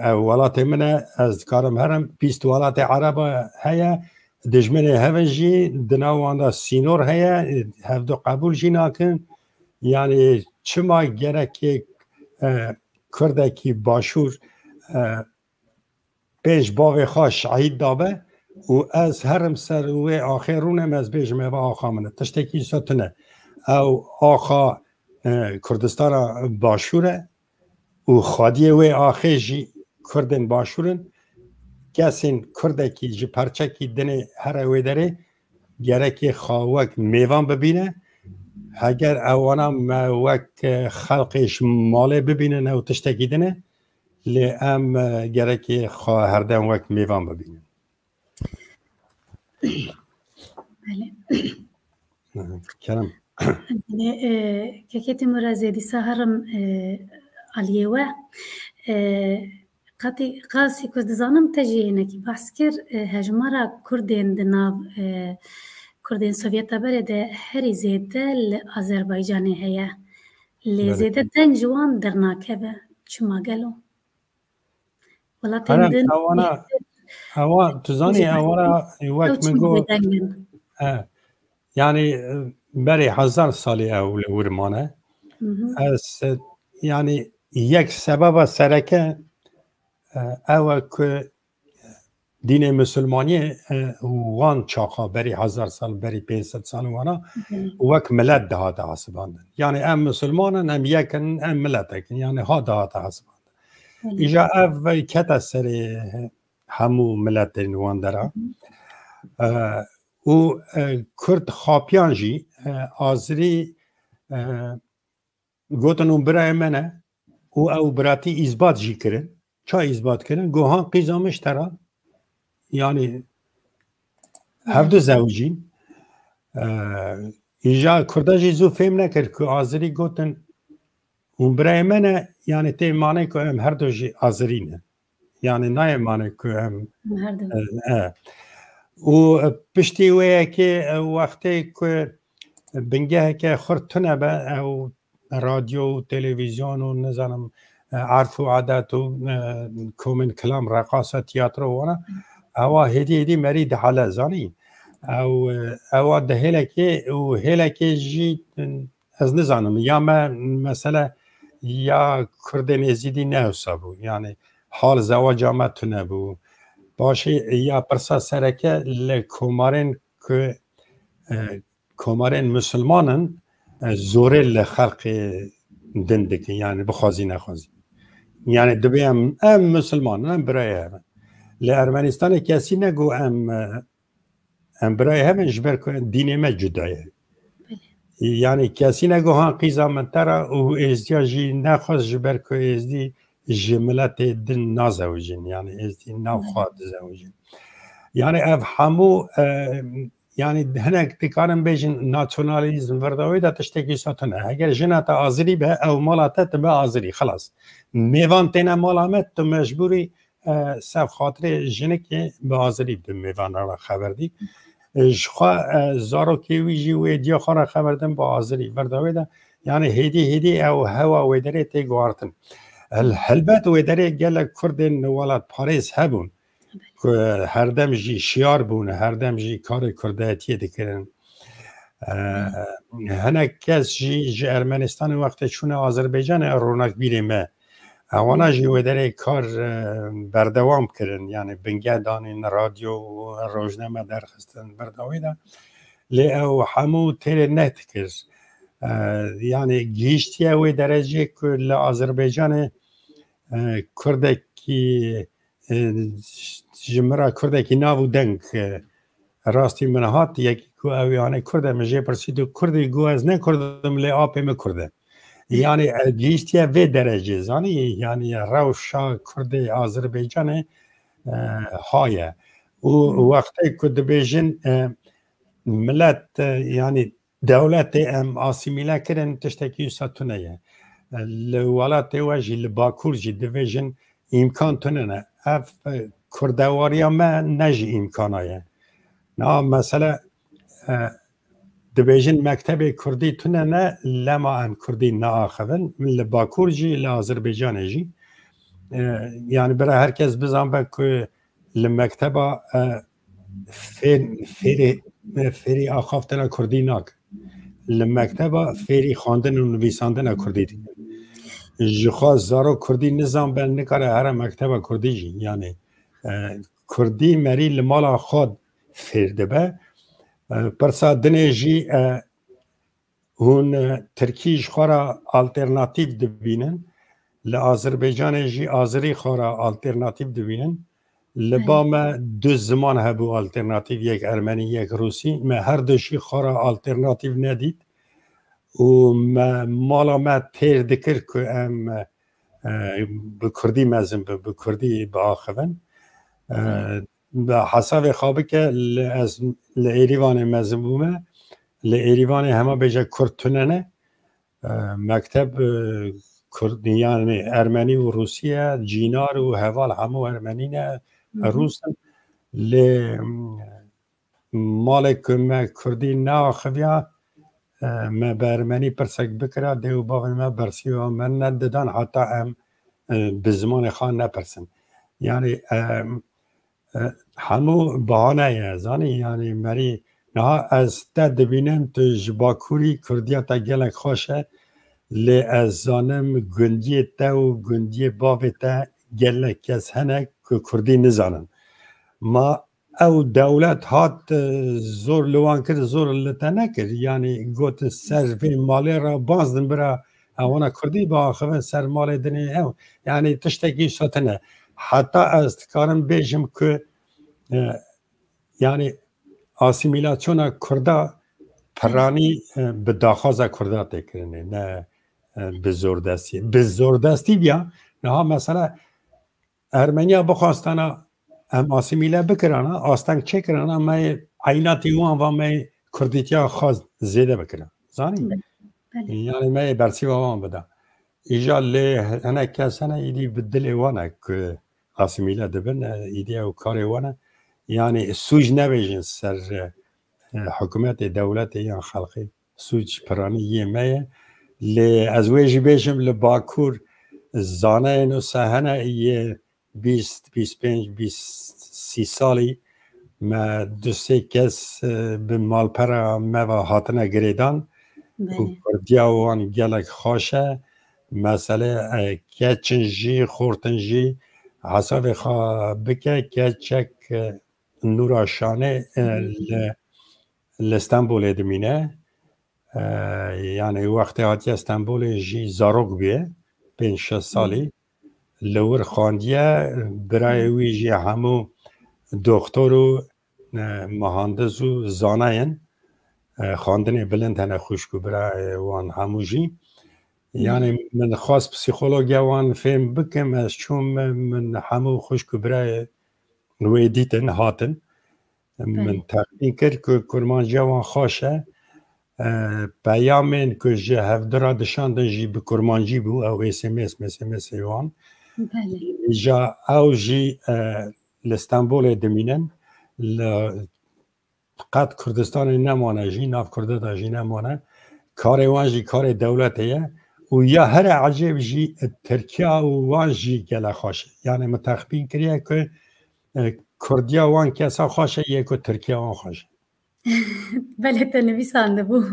Speaker 2: ولات منه از کارم هرم 20 ولات عرب هیا دجمنه هفنجی دنوانده سینور هیا هفدو قبول جی ناکن یعنی چما گرک کرده که باشور پیش باوی خواه شهید دابه و از هرم سر و آخرونم از بیجمه و آخا منه تشتکی ساتنه او آخا کردستان باشوره و خادیه و آخه جی کردن باشورن کسین کردکی جی پرچکی دنه هر وی داره گرکی خواهوک میوان ببینه اگر اوانا وک خلقش ماله ببینن او تشتکی دنه لی ام گرکی خواه هر دم وک میوان ببینن.
Speaker 1: بله
Speaker 2: کرم
Speaker 1: که کتی مرازیدی سهرم علیه و قاسی کردزانم تجیه نکی بحث کر هجمارا کردین دناو کردین سوویت برده هری زیده لآذربایجانی هیا لزیده دن جوان درناکه به چما گلو ولاتین دن
Speaker 2: اوان تزانی اوانا وقت مگو یعنی بری 1000 سالی اول ورمانه از یعنی یک سبب سرکه او که دین مسلمانی وان چاقا بری 1000 سال بری 500 سال وانا وک ملت دهات حسباندن یعنی ام مسلمانن ام یکن ام ملتکن یعنی ها دهات حسباندن ایجا او کتا سری همو ملت وان درا و کرد خاپیان جی آزری گوتن اون برای منه و او براتی اثبات جی کرن چا اثبات کرن گوهان قیزامش ترا یعنی هفدو زوجین ایجا کرده جی زو فهم نکرد که آزری گوتن اون برای منه یعنی تی مانه که هم هر دو جی آزرینه یعنی نه مانه که هم و پشتی ویه که وقتی که بنگه که خورتونه به او رادیو و تلویزیون و نظرم عرف و عادت و کومن کلام رقاصه تیاتر و وانا او هدی مرید حالا زانی او ده هلکی جی از نظرم یا مثلا یا کردن ازیدی نه حسابو یعنی حال زواج آمد نبو باشه یا پرسا سرکه لکومارن که کومارن مسلمانن زوره لخلق دندکی یعنی بخوازی نخوازی یعنی دبی ام مسلمانن ام برای هم لارمنستان کسی نگو ام برای هم جبر که دین ما جدایه یعنی کسی نگو ها قیزا منتره و ازدیاجی نخواست جبر که ازدی جملت دن نازوجین یعنی ازدی نخواد زوجین یعنی اف همو یعنی هنگ تکارم بیشن ناتشونالیزم ورداوی دا تشتکی ساتنه اگر جنات آذری به او مالاتت به آذری خلاص میوان تینا مالامت تو مجبوری سب خاطر جنکی به آذری به میوان را خبر دی جخوا زارو کیوی جی و دیا خورا خبر دن با آذری ورداوی دا یعنی هیدی او هوا ویدره تی گوارتن البت ویدره گل کردن ولاد پاریس هبون که هر دم جی شیار بونه هر دم جی کار کردایتیه دکرن هنه کس جی ارمنستان وقت چونه آذربایجان رونق بیرمه اوانا جی وداره کار بردوام کرن یعنی بنگه دانین رادیو و روزنامه درخستن برداوی ده لی او همو تیر نت کرد یعنی گیشتیه وی درجه که لآذربایجان کردکی جمرا کردکی ناو دنگ راستی من هات یکی کو اویانه کرده مجه پرسیدو کردی گو از نکردم لی آپی مکرده یعنی گیشتیه وی درجه زانی یعنی روشا کرده آذربایجان هایه و وقتی که دبیجن ملت یعنی دولت ام آسیمیله کرن تشتکی ساتونه لولات واجی لباکور جی دبیجن امکان تونه اف کردواری ما نجی امکانایه نه مثلا دبیجن مکتب کردی تونه نه لما ام کردی نه آخرن لباکور جی لآذربایجان جی یعنی برای هر کس بزن با که لمکتب فری آخافتن کردی ناک لمکتب فری خواندن و نویساندن کردی جخوا زارو کردی نظام بل نکاره هر مکتب کردی جی یعنی کردی مری لمالا خود فرده به پرسا دنیجی هون ترکیش خورا آلترناتیو دبینن لآذربایجان جی آذری خورا آلترناتیو دبینن لبا ما دو زمان هبو آلترناتیو یک ارمنی یک روسی ما هر دوشی خورا آلترناتیو ندید و مالا ما تیر دکر که ام بکردی مزم بکردی باخون به حساب خوابه که از لایریوان مزم بومه لایریوان همه بیجا کردتوننه مکتب یعنی ارمنی و روسیه جینار و حوال همه ارمنی نه روسن مالک ما کردی نه خویا ما به ارمنی پرسک بکره دیو باقی ما برسی و من ندادن حتی هم به زمان خان نپرسن یعنی همو بهانه یزانی یعنی مری نه از تد بینم تو جباکوری کردیا تا گلک خوشه لی از زانم گندی تا و گندی باوی تا گلک کس هنه که کردی نزانن ما او دولت هات زور لوان کرد زور لتا نکرد یعنی گوت سر فی مالی را بازدن برا اوانا کردی با خواه سر مالی دنی او یعنی تشتکی ساتنه حتی از کارم بیشم که یعنی آسیمیلاسیون کردا پرانی به داخاز کردا تکرنه نه به زوردستی بیا نه مثلا ارمنیا بخواستانا هم آسیمیله بکرانا آستان چه کرانا ما عیناتی وان و ما کردیتیا خواست زیده بکران زانی یعنی ما برسی وان بدا ایجا لی انا کسانه ایدی بدل وانه که آسیمیله دبن ایدی او کار وانه یعنی سوج نبیجن سر حکومت دولت یا خلقی سوج پرانی یه مایه لی از ویجی بیجم لباکور زانه اینو سهنه یه 20-25-30 سالی ما دو سه کس به مالپرا ما و حاطنه گریدان و کردیا وان گلک خوشه مسئله کچنجی خورتنجی حساب خواه بکه کچک نورا شانه لستانبول دمینه یعنی وقتی هاتی استانبول جی زاروگ بیه 5-6 سالی لور خواندیه برای وی جی همو دکتر و مهندس و زاناین خواندن بلند هنه خوشکو برای وان همو جی یعنی من خواست پسیخولوگیا وان فهم بکم از چون من همو خوشکو برای وی دیتن هاتن من تقیین کرد که کرمانجا وان خوشه پیامین که جه هفدرا دشاندن جی به کرمانجی بو او SMS وان جا او جی لستانبول دمینن قد کردستان نمانه جی ناف کرده جی نمانه کار وان جی کار دولتیه و یا هر عجب جی ترکیه و وان جی گله خوشه یعنی متخبین کریه که کردیا وان کسا خوشه یک که ترکیه وان خوشه
Speaker 1: بله تنویسانده بو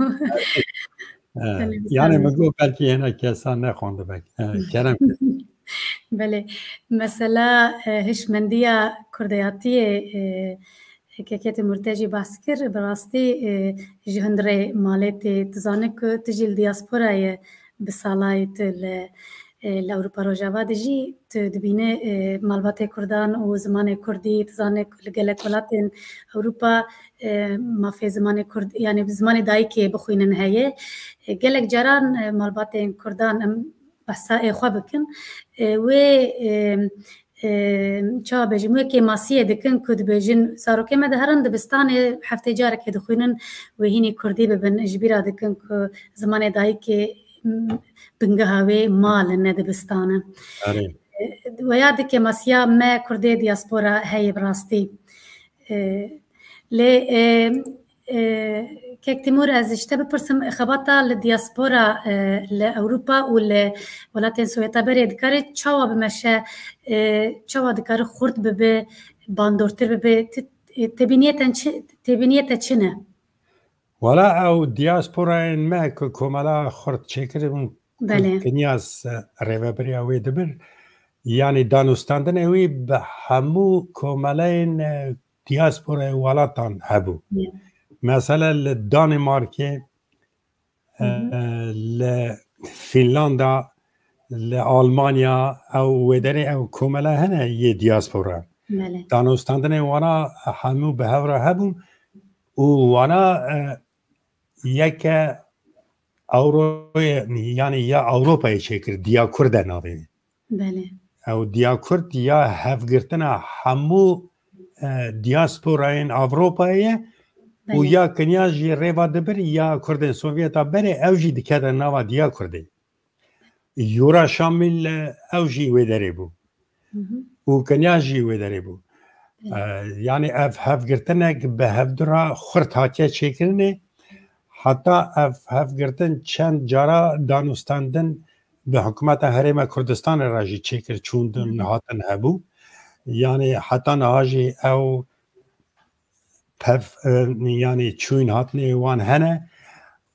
Speaker 2: یعنی مگو بلکه اینا کسا نخونده کرم
Speaker 1: بله مثلا هشمندیا کردیاتی که کت مرتجی بحث کرد براستی جهندره مالت تزانه که تجیل دیاسپورای بسالایت لأوروبا روجاوا دجی تدبینه مالبات کردان و زمان کردی تزانه لگل کلاتین أوروبا ما في زمان کرد یعنی زمان دایی که بخوینن هیه گلک جران مالبات کردان بحثا خواه بکن و چا بجموه که ماسیه دکن کد بجن ساروکه مده هرن دبستان هفته جاره که دخوینن و هینی کردی ببن اجبیرا دکن که زمان دایی که بنگهاوی مال ندبستانه و یاد که ماسیا ما کردی دیاسپورا هی براستی لی که تیمور از اشته بپرسم خباتا لدیاسپورا لأوروبا ولاتین سویتا برید کاری چاوا بمشه چاوا دکار خورد ببه باندورتر ببه تبینیتا چنه؟
Speaker 2: ولا او دیاسپورا این ما کمالا خورد چکر اون کنیاز ریوابری اوی دبر یعنی دانستاندن اوی به همو کاملین دیاسپورای ولاتان هبو مثلا دانمارک لفنلندا لآلمانیا او ودنی او کاملا هنه یه دیاسپورا دانستاندن وانا همو به هورا هبون و وانا یک یعنی یا اروپای چکر دیا کرد ناوی
Speaker 1: بله
Speaker 2: او دیا کرد یا هفگرتنا همو دیاسپوراین اروپای و یا کنیا جی ریوا دبر یا کردن سوویتا بره او جی دکه در ناوا دیا کرده یورا شامل او جی ویدره بو و کنیا جی ویدره بو یعنی اف هفگرتنک به هفدرا خورد هاتیه چکرنه حتی اف هفگرتن چند جارا دانستاندن به حکومت حرم کردستان راجی چکر چوندن نهاتن هبو یعنی حتی نهاجی او یعنی چون هاتنی وان هنه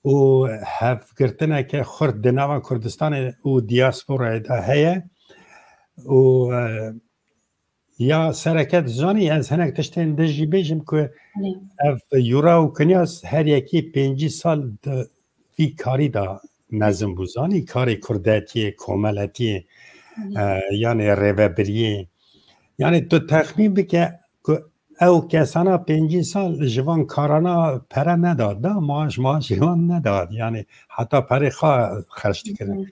Speaker 2: و هفگرتنه که خورد دنوا کردستان و دیاسپورا ده هیه و یا سرکت زانی از هنک تشتین دجی بیجم که اف یورا و کنیاس هر یکی 5 سال فی کاری دا نظم بوزانی کاری کرداتی کاملاتی یعنی روبریه یعنی تو تخمین بکه او کسانا 5 سال جوان کارانا پره نداد دا معاش جوان نداد یعنی حتی پره خواه خرشت کرده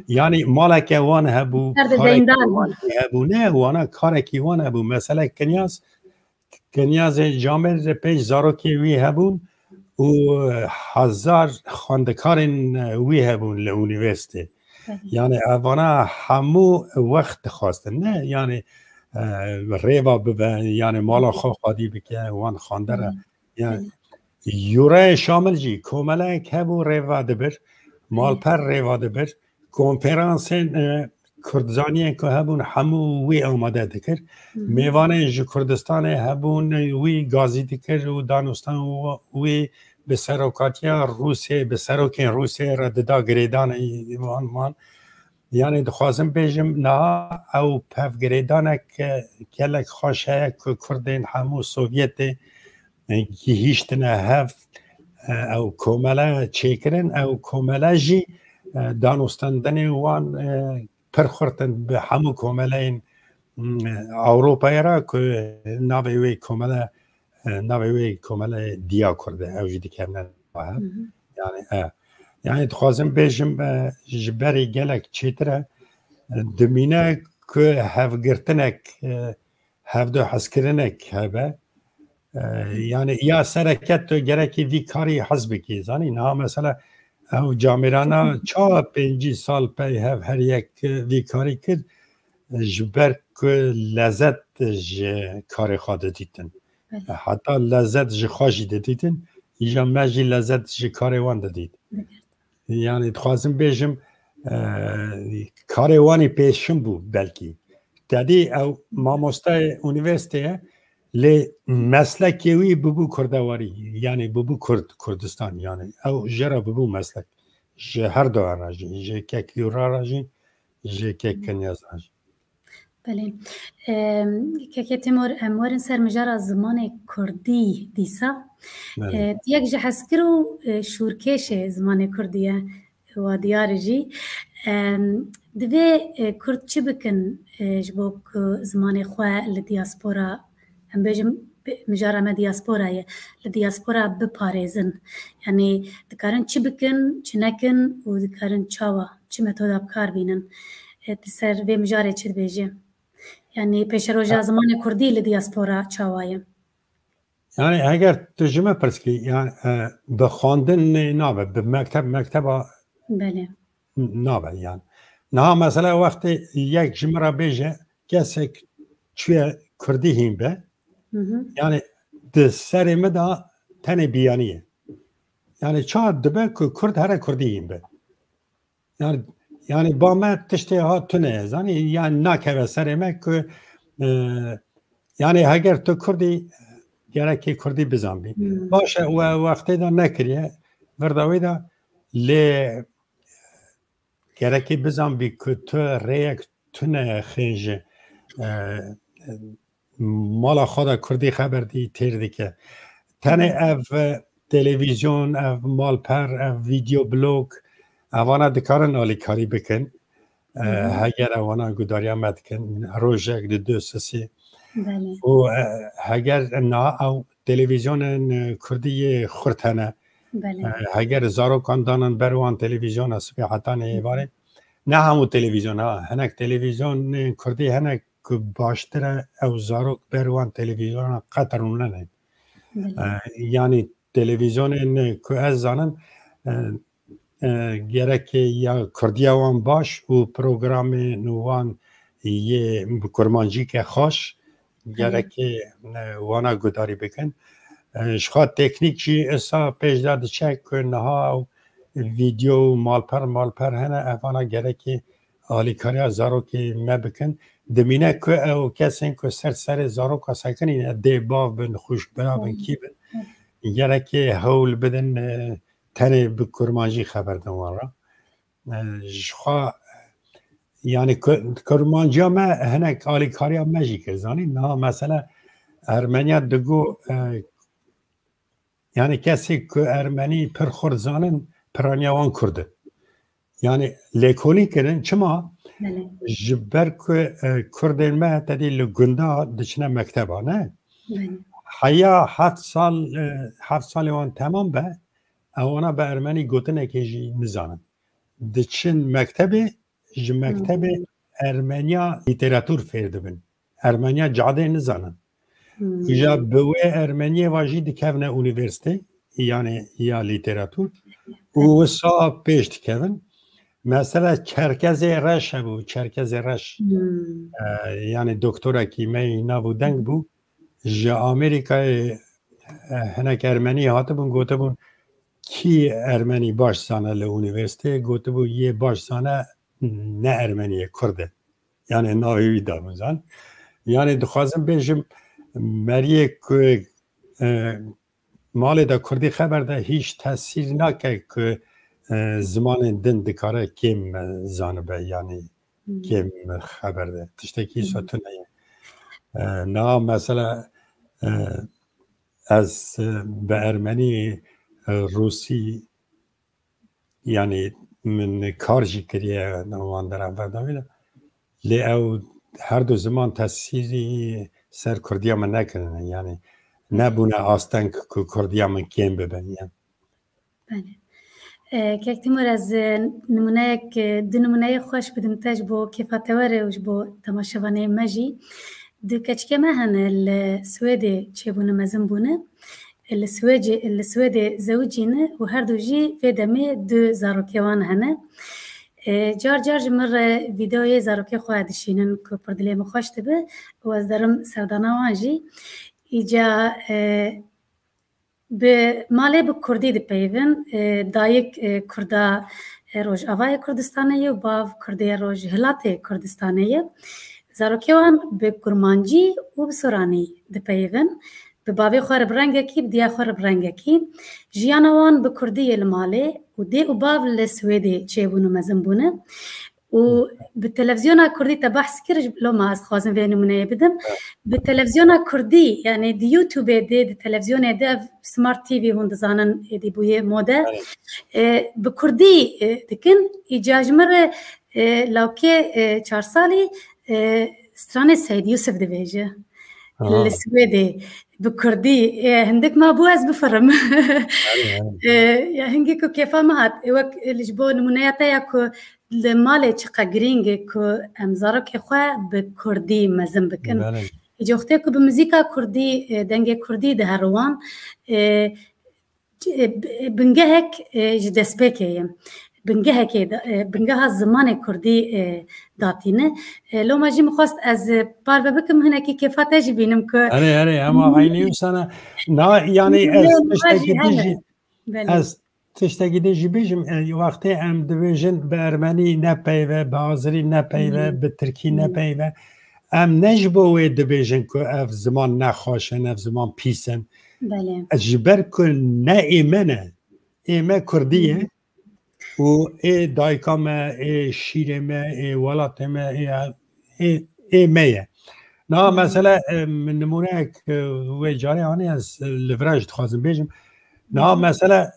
Speaker 2: یعنی مالک وان هبو هبو نه وانا کارکی وان هبو مثلا کنیاز جامعه پیش زاروکی وی هبون و 1000 خواندکارین وی هبون لونیورسیته یعنی اوانا همو وقت خواستن نه یعنی ریوا ببن یعنی مالا خواهی بکن وان خواندره یعنی یوره شامل جی کومله که هبو ریوا دبر مال پر ریوا دبر کنفرانس کردزانی که هبون همو وی آماده دکر میوانه جو کردستان هبون وی گازی دکر و دانستان وی به سروکاتیا روسیه به سروکین روسیه را ددا گریدان ایوان یعنی دخوازم بیجم نه او پفگریدانه که کلک خوشه که کردین همو سوویت که هیشتنه هف او کومله چیکرن او کومله جی دانستاندن وان پرخورتن به همو کومله این اروپای را که ناوی کومله دیا کرده او جدی کمنه یعنی دخوازم بیجم جبری گلک چیتره دمینه که هفگرتنک هفدو حسکرنک هبه یعنی یا سرکت تو گرکی وی کاری حزب کی زانی نه مثلا او جامعرانا 4-5 سال پی هر یک وی کاری کرد جبر که لذت کاری خواهد دیدن حتی لذت خواهی دیدن یا مجی لذت کاری وان دید یعنی دخوازم بیجم کاری وانی پیشم بود بلکی دادی او ماموستای اونیورسیته لی مسلکی وی ببو کردواری یعنی ببو کردستان یعنی او جرا ببو مسلک هر دو راجی جه که یورا راجی جه که کنیاز راجی
Speaker 1: بله که تیمور اموارن سر مجار از زمان کردی دیسا یک جه حسکرو شورکش زمان کردیه و دیار جی دوی کرد چی بکن جبوک زمان خواه لدیاسپورا هم بجم مجارة ما دیاسپورایه لدیاسپورا بپاريزن يعني دكارن چی بکن چی نکن و دكارن چاوا چی متودا بکار بینن تسر وی مجاره چی بیجه يعني پیش روژا زمان کردی لدیاسپورا چاوایه
Speaker 2: يعني اگر ترجمه پرسکی يعني بخواندن نابه بمکتب
Speaker 1: بله
Speaker 2: نابه يعني نه مثلا وقتی یک جمره بیجه کسی چوی کردی هیم به يعني ده سر مدا تنه بیانیه يعني چا دبه که کرد هر کردی هیم به يعني با ما تشتی ها تونه يعني ناکه سر ما که يعني اگر تو کردی گرکی کردی بزن بی باشه و وقتی دا نکریه ورداوی دا لی گرکی بزن بی که تو ریک تونه خنج مالا خدا کردی خبر دی تیر دی که تنه اف تلویزیون اف مالپر اف ویدیو بلوگ اوانا دکارن آلی کاری بکن هگر اوانا گداری آمد کن روژک دی دو سسی و هگر نا او تلویزیون کردی خورتنه هگر زارو کندانن بروان تلویزیون اصفی حتان ایواره نه همو تلویزیون ها هنک تلویزیون کردی هنک باشتره او زارو بروان تلویزیون قطرون نه یعنی تلویزیون که از زانم گرک یا کردیوان باش و پروگرام نوان یه کرمانجی که خوش گرک وانا گداری بکن شخواه تکنیکی اصلا پیش داد چک کنه ها ویدیو مالپر هنه افانا گرک آلی کاری زارو که مبکن دمینه که او کسین که سر زارو که سکنین ده باو بن خوش برابن کی بن گرک حول بدن تنه بکرمانجی خبر دوان را شخواه یعنی کرمانجی ها ما هنه آلی کاری ها مجی کرزانی نه مثلا ارمنیا دگو یعنی کسی که ارمنی پرخور زانن پرانیوان کرده یعنی لیکولی کردن چما جبر که کردن ما تدی لگنده دچنه مکتبه نه حیا 7 سال وان تمام به اوانا به ارمنی گوتنه که جی نزانن دچن مکتبه مکتب ارمنیا لیتراتور فرده بن ارمنیا جاده نزانن یا به ارمنی واجی دکونه اونیورسیته یعنی یا لیتراتور و سا پیشت کردن مثلا چرکز رش بود چرکز رش یعنی دکتر کیمی نبودنگ بود جا آمریکای هنک ارمنی هاته بون گوته بون کی ارمنی باش زانه لونیورسیته گوته بون یه باش زانه نه ارمنی کرده یعنی ناوی داموزن یعنی دخوازم بیشم مریه که مال دا کردی خبر ده هیچ تاثیر نکه که زمان دن دکاره کم زانبه یعنی کم خبر ده تشتکی ساتونه نه مثلا از به ارمنی روسی یعنی من کارجی کریه نوان در اول دامیده لی او هر دو زمان تاثیری سر کردیا من نکنن یعنی نبونه آستن که کردیا من کم ببینیم
Speaker 1: بله که تیمور از نمونه دو نمونه خوش بدم تاج بو کفاتواره وش بو تماشاوانه مجی دو کچکه ما هن السويدي چبونه مزن بونه السويدي زوجينه و هر دو جي في دمي دو زاروكيوان هنه جار مر ویدیوی زاروکی خواهد دشینن که پردلی مخوش تبه و از درم سردانا وانجی ایجا به مالی به کردی دی پیون دایک کردا روش آوای کردستانه و باو کردی روش هلات کردستانه زاروکیوان به کرمانجی و بسرانی دی پیون به باوی خوار برنگه کی بدیا خوار برنگه کی جیانوان به کردی المالی و دی و باو لسویدی چه بونو مزن بونه و به تلویزیون کردی تبحث کرج لو ما از خوازم وی نمونه بدم به تلویزیون کردی یعنی دی یوتیوب دی تلویزیون دی سمارت تیوی هون دزانن دی بوی موده به کردی دکن ایجاج مر لوکه 4 سالی سترانه سید یوسف دویجه السويدي بكردي هندك ما بو از بفرم يا هنگي كو كيفا مات وك لجبو نمونياتا ياكو لمالي چقا گرينگ كو امزارك خو بكردي مزن بكن جوخته كو بموزيكا كردي دنگ كردي ده روان بنگهك جدسبكه بنگه كده بنگه زمان كردي داتينه لو ما جي مخواست از بار بكم هنا كي كيف تجبينم ك
Speaker 2: أنا أما عيني وسنة نا يعني از تشتاقي دي بيجم وقتی ام دویژن به ارمنی نپیوه به آذری نپیوه به ترکی نپیوه ام نجبوه دویژن که اف زمان نخواشن اف زمان پیسن اجبر که نه ایمنه ایمه کردیه و ای دایکامه ای شیرمه ای ولاتمه ای میه نه مثلا من نمونه و جاری آنی از لفراج تخوازم بیجم نه مثلا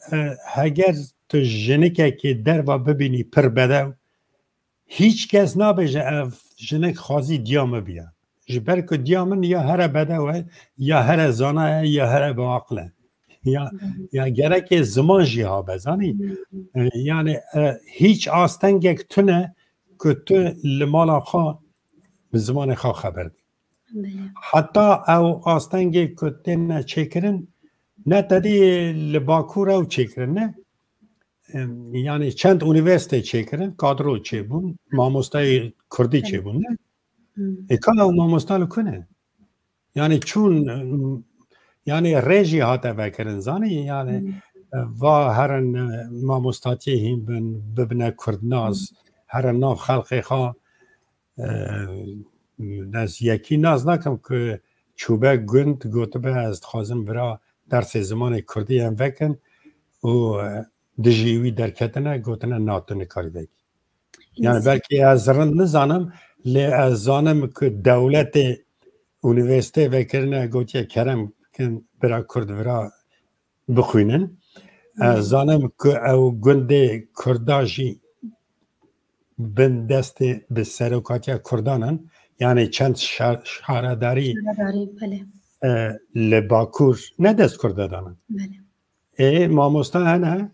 Speaker 2: اگر تو جنکه که در و ببینی پر بده هیچ کس نبیجه جنک خوازی دیامه بیا جبر که دیامن یا هر بده و یا هر زانه یا هر باقله یا گرک زمان جیها بزانی یعنی هیچ آستنگ تونه که تو لمالا خواه به زمان خواه خبر دی حتی او آستنگ که تین چکرن نه تدی لباکور او چکرن نه یعنی چند اونیورسیته چکرن کادرو چه بون ماموستای کردی چه بون نه اکان او ماموستالو کنه یعنی چون یعنی رژی هاته وکرن زانی یعنی و هرن ماموستاتی هم ببنه کردناز هرن ناف خلقی خواه از یکی ناز نکم که چوبه گند گوته به از خوازم برا درس زمان کردی هم وکن و دجیوی درکتنه گوتنه ناتونه کاری بگی یعنی بلکه از رند نزانم لی از زانم که دولت اونیورسیته وکرنه گوتیه کرم کن برا کرد برا بخوینن از زانم که او گنده کرداجی بن دست به سروکاتی کردانن یعنی چند شهرداری لباکور نه دست کرده دانن ماموستا هنه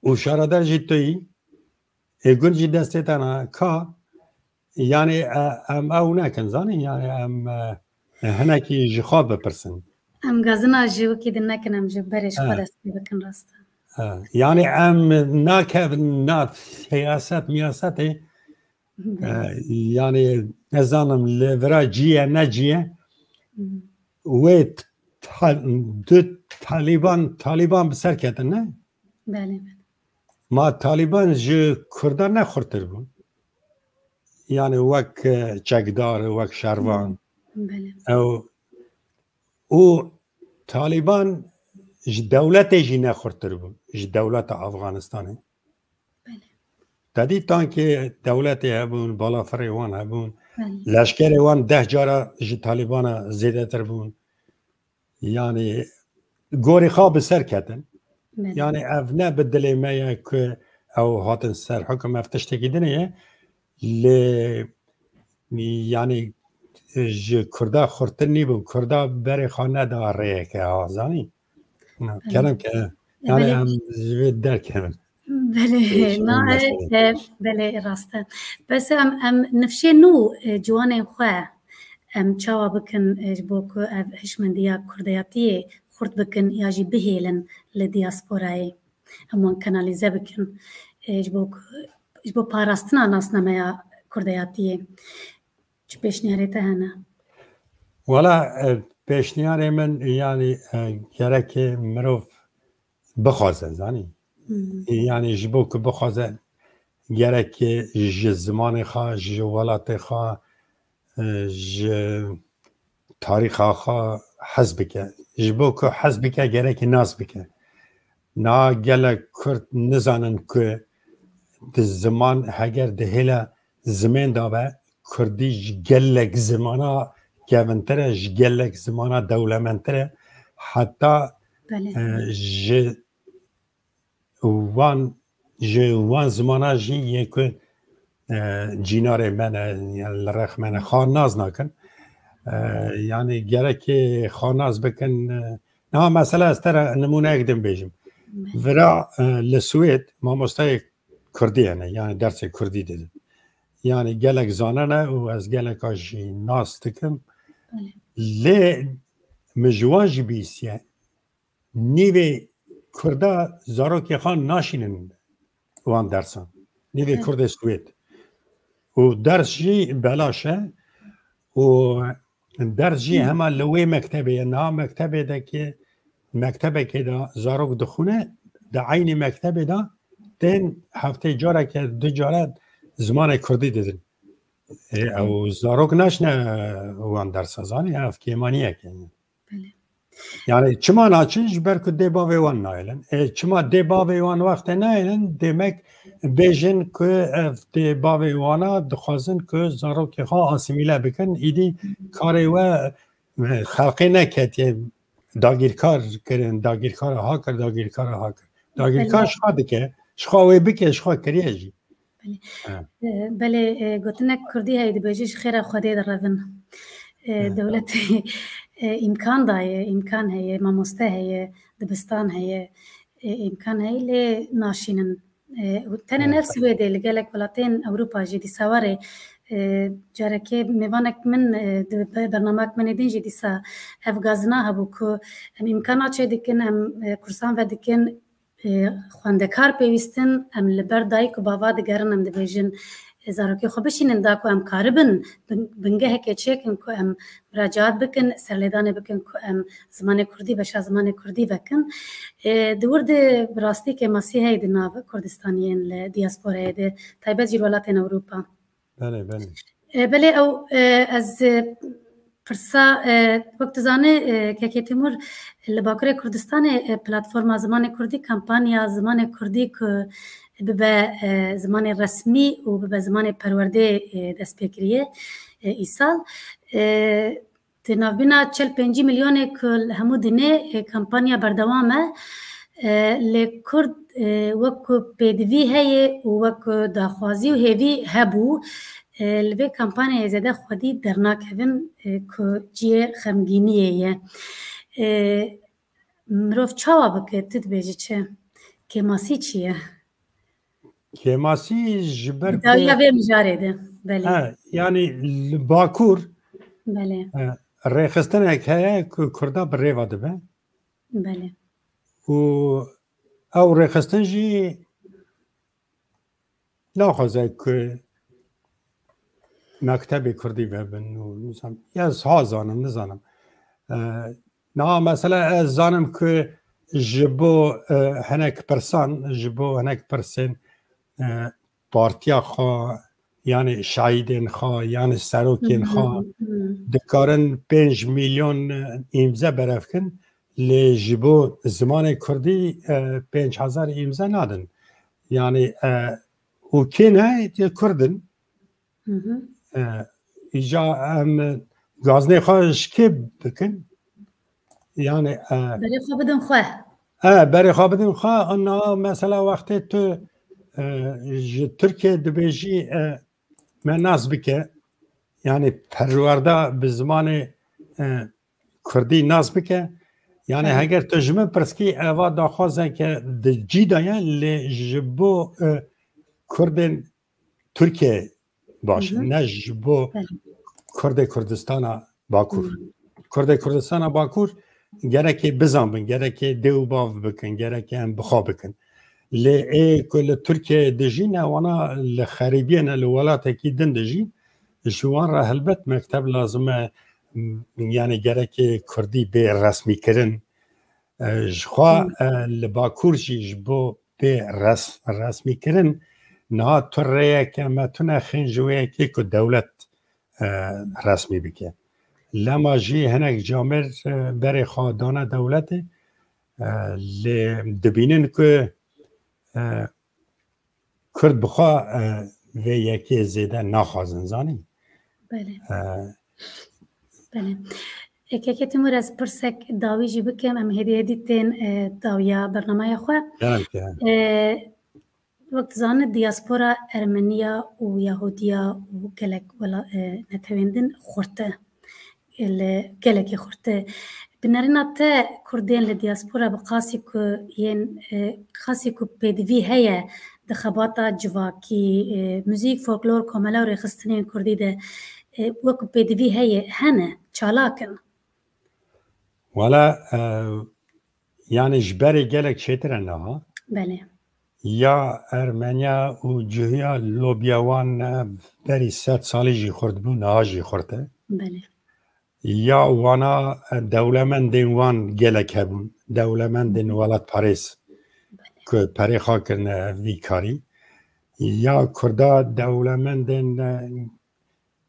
Speaker 2: و شهردار جیتویی گنجی دسته دانه که یعنی ام او نکن زانی یعنی ام هنه که جخواب بپرسن
Speaker 1: ام گازنا جو که دن نکنم جو برش خود است بکن راسته
Speaker 2: یعنی ام نه سیاست میاسته یعنی نزانم لورا جیه نجیه و دو طالبان بسر کردن نه؟
Speaker 1: بله
Speaker 2: ما طالبان جو کردان نخورتر بون یعنی وک چکدار وک شروان
Speaker 1: بله
Speaker 2: او طالبان دولت جی نخورتر بون دولت افغانستانه تدی تان که دولت هبون بالا فریوان هبون لشکر وان 10 جارا جی طالبان زیده تر بون یعنی گوری خواب سر کتن یعنی اف نه بدلی میه که او هاتن سر حکم افتشتگی دنیه یعنی کرده خورتن نی بون کرده بری خانه داره که آزانی کنم که یعنی هم زوید در کنم
Speaker 1: بله نه بله راسته بس ام نفشه نو جوان خواه ام چاوا بکن بوکو هشمندیا کردیاتی خورد بکن یاجی بهیلن لدیاسپورای اموان کانالیزه بکن جبو پاراستنا ناس نمایا کردیاتی چه پیشنیاری تهانه
Speaker 2: والا پیشنیاری من یعنی گرک مروف بخوازه زنی یعنی جبو که بخوازه گرک زمان خواه جوالات خواه تاریخ خواه حزب که جبو که حزب که گرک ناز بکه نا گل کرد نزانن که ده زمان هگر ده هلا زمان دابه کردی گلک زمانا گونتره گلک زمانا دولمنتره حتی وان زمانا جی یک جینار من لرخ من خاناز نکن یعنی گرک خاناز بکن نه مثلا از تر نمونه اقدم بیجم ورا لسوید ما مستای کردی هنه یعنی درس کردی دیدم یعنی گلک زانه و از گلک آجی ناس تکم لی مجوان جی بیسیه نیوی کرده زاروکی خان ناشینن وان درسان نیوی کرده سوید و درس جی بلاشه و درس جی همه لوی مکتبه نه مکتبه ده که مکتبه که ده زاروک دخونه ده عین مکتبه ده تین هفته جاره که 2 جاره زمان کردی دیدن او زاروک نشنه وان درس ازانی هفت کیمانیه که
Speaker 1: بله
Speaker 2: Yani çima naçın jber ku debavê wan nayelin. Çima debavê wan wextê nayelin demek bêjin ku ev debavê wana dixwazin ku zarokê xwe asîmîle bikin îdî karê we xelqê neketiye dagîrkar kirin, dagîrkara ha kir, dagîrkara ha kir. Dagîrkar ji xwe dike, ji xwe wê bike, ji xwe kiriye jî.
Speaker 1: بله گوتنک کردی هی دبیجش خیره خودی در روین دولت امکان دایه امکان هی ماموسته هی دبستان هی امکان هی لی ناشینن تنه نفس ویده لگلک ولاتین اوروپا جدی سواره جارکه میوانک من برنامه من دین جدی سا افغازنا هبو که امکانات چه دکن هم کرسان و دکن خواندکار پیوستن ام لبر دایک و باوا دگرن ام دبیجن زاروکی خو بشینن دا کو ام کاربن بنگه هک چکن کو ام مراجعات بکن سرلیدانه بکن کو ام زمان کردی بشا زمان کردی بکن دورد براستی که مسیحی د ناو کردستانیین ل دیاسپورا د تایبت جیرولاتن اوروپا
Speaker 2: بله بله
Speaker 1: بله او از پرسا وقت زانه که تیمور لباکره کردستان پلتفرم زمان کردی کمپانیا زمان کردی که به زمان رسمی و به زمان پرورده دست بگیریه ایسال تنابینا 45 میلیون کل همو دنه کمپانیا بردوامه لکرد وکو پیدوی هی و وکو داخوازی و هیوی هبو لبه کمپانیا زده خودی درناکوین که جیه خمگینیه مروف چاوا بکه تد بیجی چه که ماسی چیه؟
Speaker 2: که ماسی جبر که
Speaker 1: داویا به مجاره ده بله
Speaker 2: یعنی باکور
Speaker 1: بله
Speaker 2: ریخستن که کرده بر ریوا دبه
Speaker 1: بله
Speaker 2: و او ریخستن جی ناخوزه که مکتب کردی ببین و مثلا یه ها زانم نزانم نه مثلا زانم که جبو هنک پرسان جبو هنک پرسن پارتیا خواه یعنی شهیدین خواه یعنی سروکین خواه دکارن 5 میلیون ایمزه برفکن لی جبو زمان کردی 5000 ایمزه نادن یعنی او کنه کردن ایجا گازنه خواهش که بکن یعنی
Speaker 1: برای خواه بدن خواه
Speaker 2: برای خواه بدن خواه انا مثلا وقتی تو ترکیه دبیجی من ناز بکه یعنی پرورده به زمان کردی ناز بکه یعنی اگر تو جمع پرسکی اوا داخوازن که جی داین لی جبو کردن ترکیه باشه نه جبو کرد کردستان باکور کرد کردستان باکور گرکی بزن بکن گرکی دیو باو بکن گرکی هم بخوا بکن لی کل ترکیه دجی نه وانا لخریبین الولات کی دن دجی جوان را هلبت مکتب لازمه یعنی گرکی کردی به رسمی کرن جخوا لباکور جی جبو به رسمی کرن نه توریه که متونه خنجویه که دولت رسمی بکه لما جی هنک جامر بری خادانه دولت دبینن که کرد بخواه و یکی زیده نخوازن زانی
Speaker 1: بله بله که تیمور از پرسک داوی جی بکم ام هدیه دیتین داویا برنامه خواه وقت زانه دیاسپورا ارمنیا و یهودیا و گلک ولا نتویندن خورته گلک خورته بنرنا تا کردین لدیاسپورا بقاسی که ین خاصی که پیدوی هیا دخباتا جواکی موزیک فولکلور کاملا و رخصتنین کردی ده وقت پیدوی هیا هنه چالاکن
Speaker 2: ولا يعني جبري قالك شيترنا ها
Speaker 1: بله
Speaker 2: يا ارمنيا و جهيا لوبياوان بري 7 سالي جي خورد بو ناجي خورته
Speaker 1: بله
Speaker 2: يا وانا دولمندين وان قالك هبون دولمندين ولد باريس كو بري خاكرنا فيكاري يا كردا دولمندين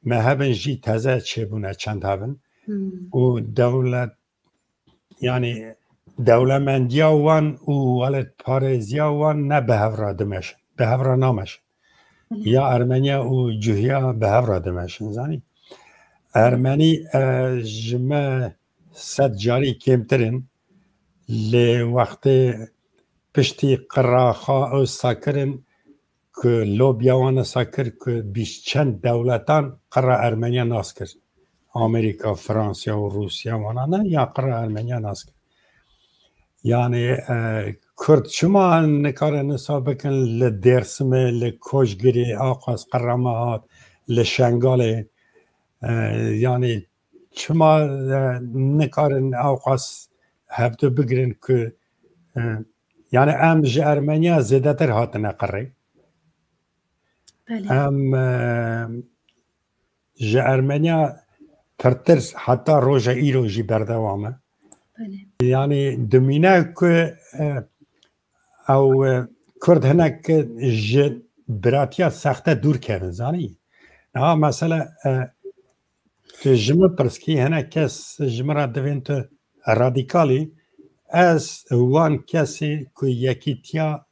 Speaker 2: ما هبن جي تازه چه بونه چند هبن و دولت yani دولمندیا وان و ولد پارێزیا وان نه به هەڤرا دمەشن به هەڤرا نامەشن یا ئەرمەنیا و جوهیا به هەڤرا دمەشن زانی ئەرمەنی ژمە سەد جاری کێمترن لێ وەختێ پشتی قڕاخا ئەو ساکردن که لۆبیاوانە ساکرد که بیست چەند دەوڵەتان قڕا ئەرمەنیا ناس کرد ئەمریکا فرانسیا و رووسیا وانانە یا قڕا ئەرمەنیا ناس کرد yani Kürt çima nikare nisa bikin li Dêrsimê, li Koçgirê, Aqas, Qeremehat, li Şengalê yani çima nikarin Aqas hevdû bigirin ku yani em ji Ermeniya zêdetir hatine qirê em ji Ermeniya pirtir heta roja îro jî berdewam e yani dimîne ku ew Kurd hinek ji biratiya sexte dûr kevin zanî niha mesele tu ji min pirskî hinek kes ji min re divên tu radîkalî ez wan kesê ku yekîtiya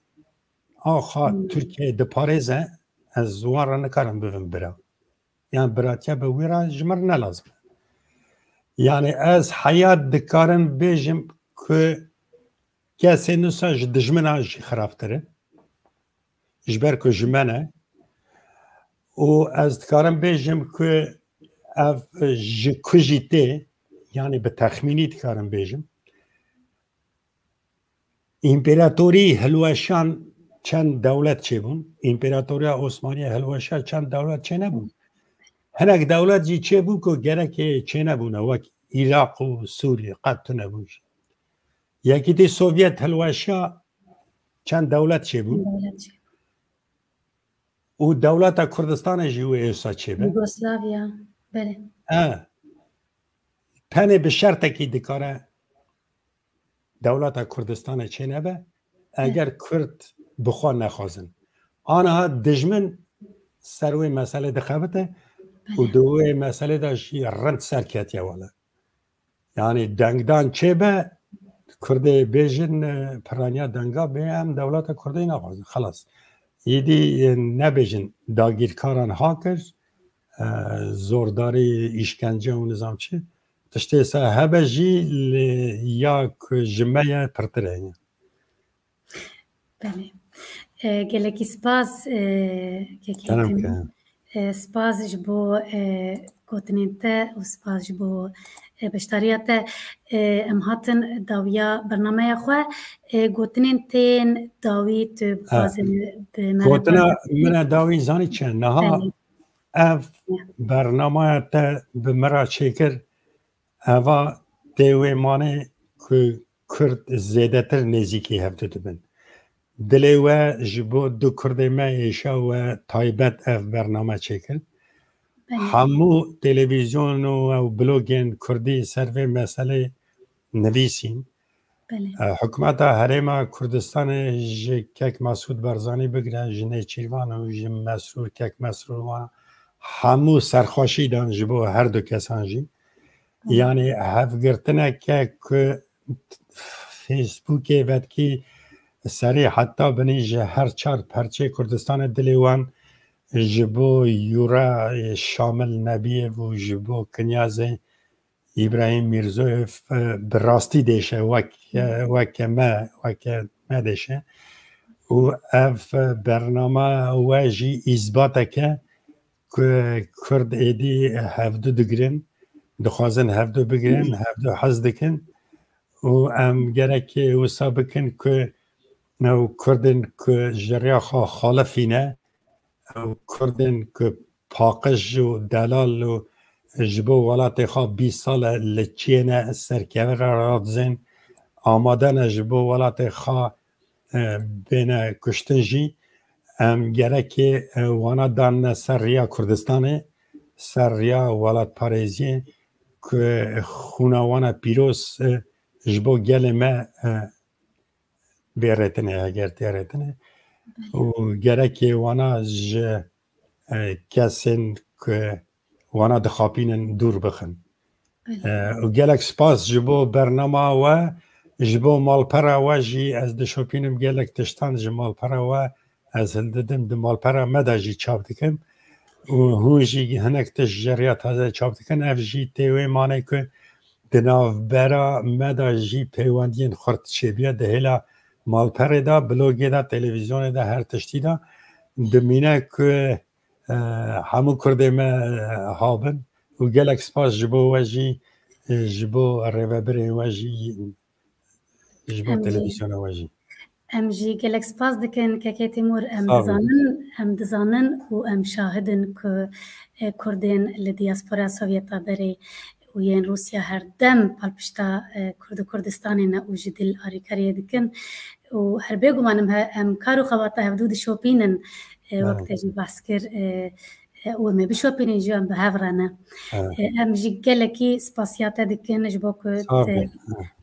Speaker 2: axa Tirkiyeyê diparêze ez wan re nikarim bibim bira yani biratiya bi wî re ji min re nelazim yani ez heyat dikarim bêjim ku kesê nûsa ji dijmina jî xirabtir e ji ber ku ji me ne û ez dikarim bêjim ku ev ji ku jî tê yani bi texmînî dikarim bêjim împeratorî hilweşan çend dewlet çêbûn împeratoriya Osmaniye hilweşa çend dewlet çê nebûn hinek dewlet jî çêbû ku gerekê çê nebûne wek Iraq û Sûriye qet tu nebûn yekîtî Sovyet hilweşa çend dewlet çêbûn û dewleta Kurdistanê jî wê êsa çêbe
Speaker 1: Yugoslavya
Speaker 2: penê bi şertekî dikare dewleta Kurdistanê çê nebe eger Kurd bi xwe nexwazin aniha dijmin ser wê meselê dixebite û di wê meselê de jî rind serketiye wele yani dengdan çêbe Kurdê bêjin piraniya denga bê em dewleta Kurdî nexwazin xelas yêdî nebêjin dagîrkaran hakir zordarî îşkence û nizamçî tiştê se hebe jî ya ku ji me ye pirtir heye
Speaker 1: gelekî spas spas ji bo gotinên te û spas ji bo beşdariya te em hatin dawiya bernameya xwe gotinên tên dawî tu bixwazin
Speaker 2: gotina min e dawî zanî çi niha ev bernamaya te bi me re çêkir eva tê wê manê ku Kurd zêdetir nêzîkî hevdû dibin dilê we ji bo du Kurdê me êşa we taybet ev bername çêkir hemû televîzyon û ew blogên Kurdî ser vê meselê nivîsîn hikûmeta Herêma Kurdistanê ji Kek Mesûd Barzanî bigire ji Nêçîrvan û ji Mesrûr Kek Mesrûr wan hemû serxweşî dan ji bo her du kesan jî yani hevgirtineke ku Facebookê vedkî serê heta binî ji her çar perçê Kurdistanê dilê wan ji bo Yûra Şamil Nebîyev û ji bo Kinyazê İbrahim Mirzoyev bi rastî dêşe weke me dêşe û ev bername we jî îzbateke ku Kurd êdî hevdû digirin dixwazin hevdû bigirin hevdû hez dikin û em gerekê wisa bikin ku ew Kurdên ku ji rêya xwe xalifîne ew Kurdên ku paqij û delal û ji bo welatê xwe 20 sal e li çiyêne serkevira radizên amade ne ji bo welatê xwe bêne kuştin jî em gerekê wana danne ser rêya Kurdistanê ser rêya welatparêziyê ku xûna wan e pîroz ji bo gelê me bêrêtine eger têrêtine û gerekê wana ji kesên ku wana dixapînin dûr bixin و گلک سپاس جبو برنامه و جبو مالپره و جی از دشوپینم گلک تشتان جی مالپره و از هلددم ده مالپره مده جی چاپ دکم و هون جی هنک تش جریات هزه چاپ دکن اف جی تیوی مانه که دناف برا مده جی پیواندین خورد چیبیه ده هلا مالپره دا بلوگی دا تلویزیون دا هر تشتی دا دمینه که همو کرده ما هابن و گلک سپاس جبو و جی جبو ریوبری و جی جبو تلویزیون و جی
Speaker 1: ام جی گلک سپاس دکن که تیمور ام دزانن و ام شاهدن که کردین لدیاسپورا سوویتا بری و ین روسیا هر دم پالپشتا کردستان نه و جدل آریکاری دکن و هر بگو منم ام کارو خواتا هفدود شوپینن وقت جی بحث کر و ما بشوپینن جو ام بهفرانه ام جی گلکی سپاسیاتا دکن جبو که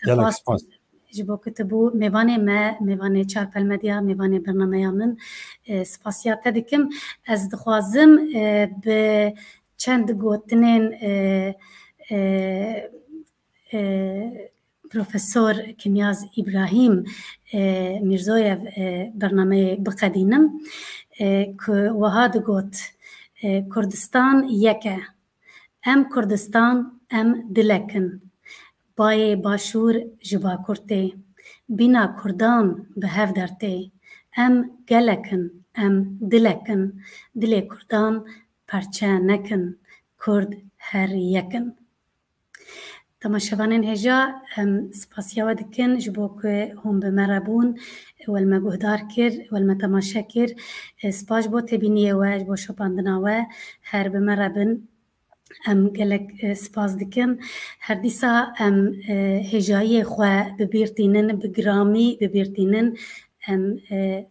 Speaker 2: گلک سپاس
Speaker 1: جبو كتبو ميواني چارپل مديا ميواني برنامه من سپاسيات دكم از دخوازم ب چند گوتنين پروفسور كنياز إبراهيم ميرزويف برنامه بقدينم وهاد گوت كردستان يكا ام كردستان ام دلكن بای باشور جبا کرده بینا کردان به هف درته ام گلکن ام دلکن دل کردان پرچه نکن کرد هر یکن تماشاوانین هجا سپاسیاو دکن جبو که هم بمربون والما گهدار کر والما تماشا کر سپاس بو تبینیه و جبو شپاندنا و هر بمربن ام گلک سپاس دکن هر دیسا ام هجایی خواه ببیرتینن بگرامی ببیرتینن ام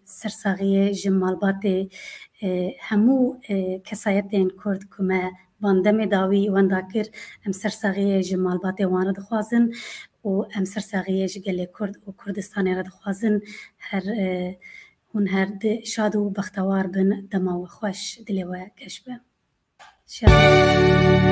Speaker 1: سرساغی جمالبات همو کسایتین کرد کما باندم داوی وانداکر ام سرساغی جمالبات وان دخوازن و ام سرساغی جگل کرد و کردستان را دخوازن هر شاد و بختوار بن دما و خوش دلی و کشبه شاد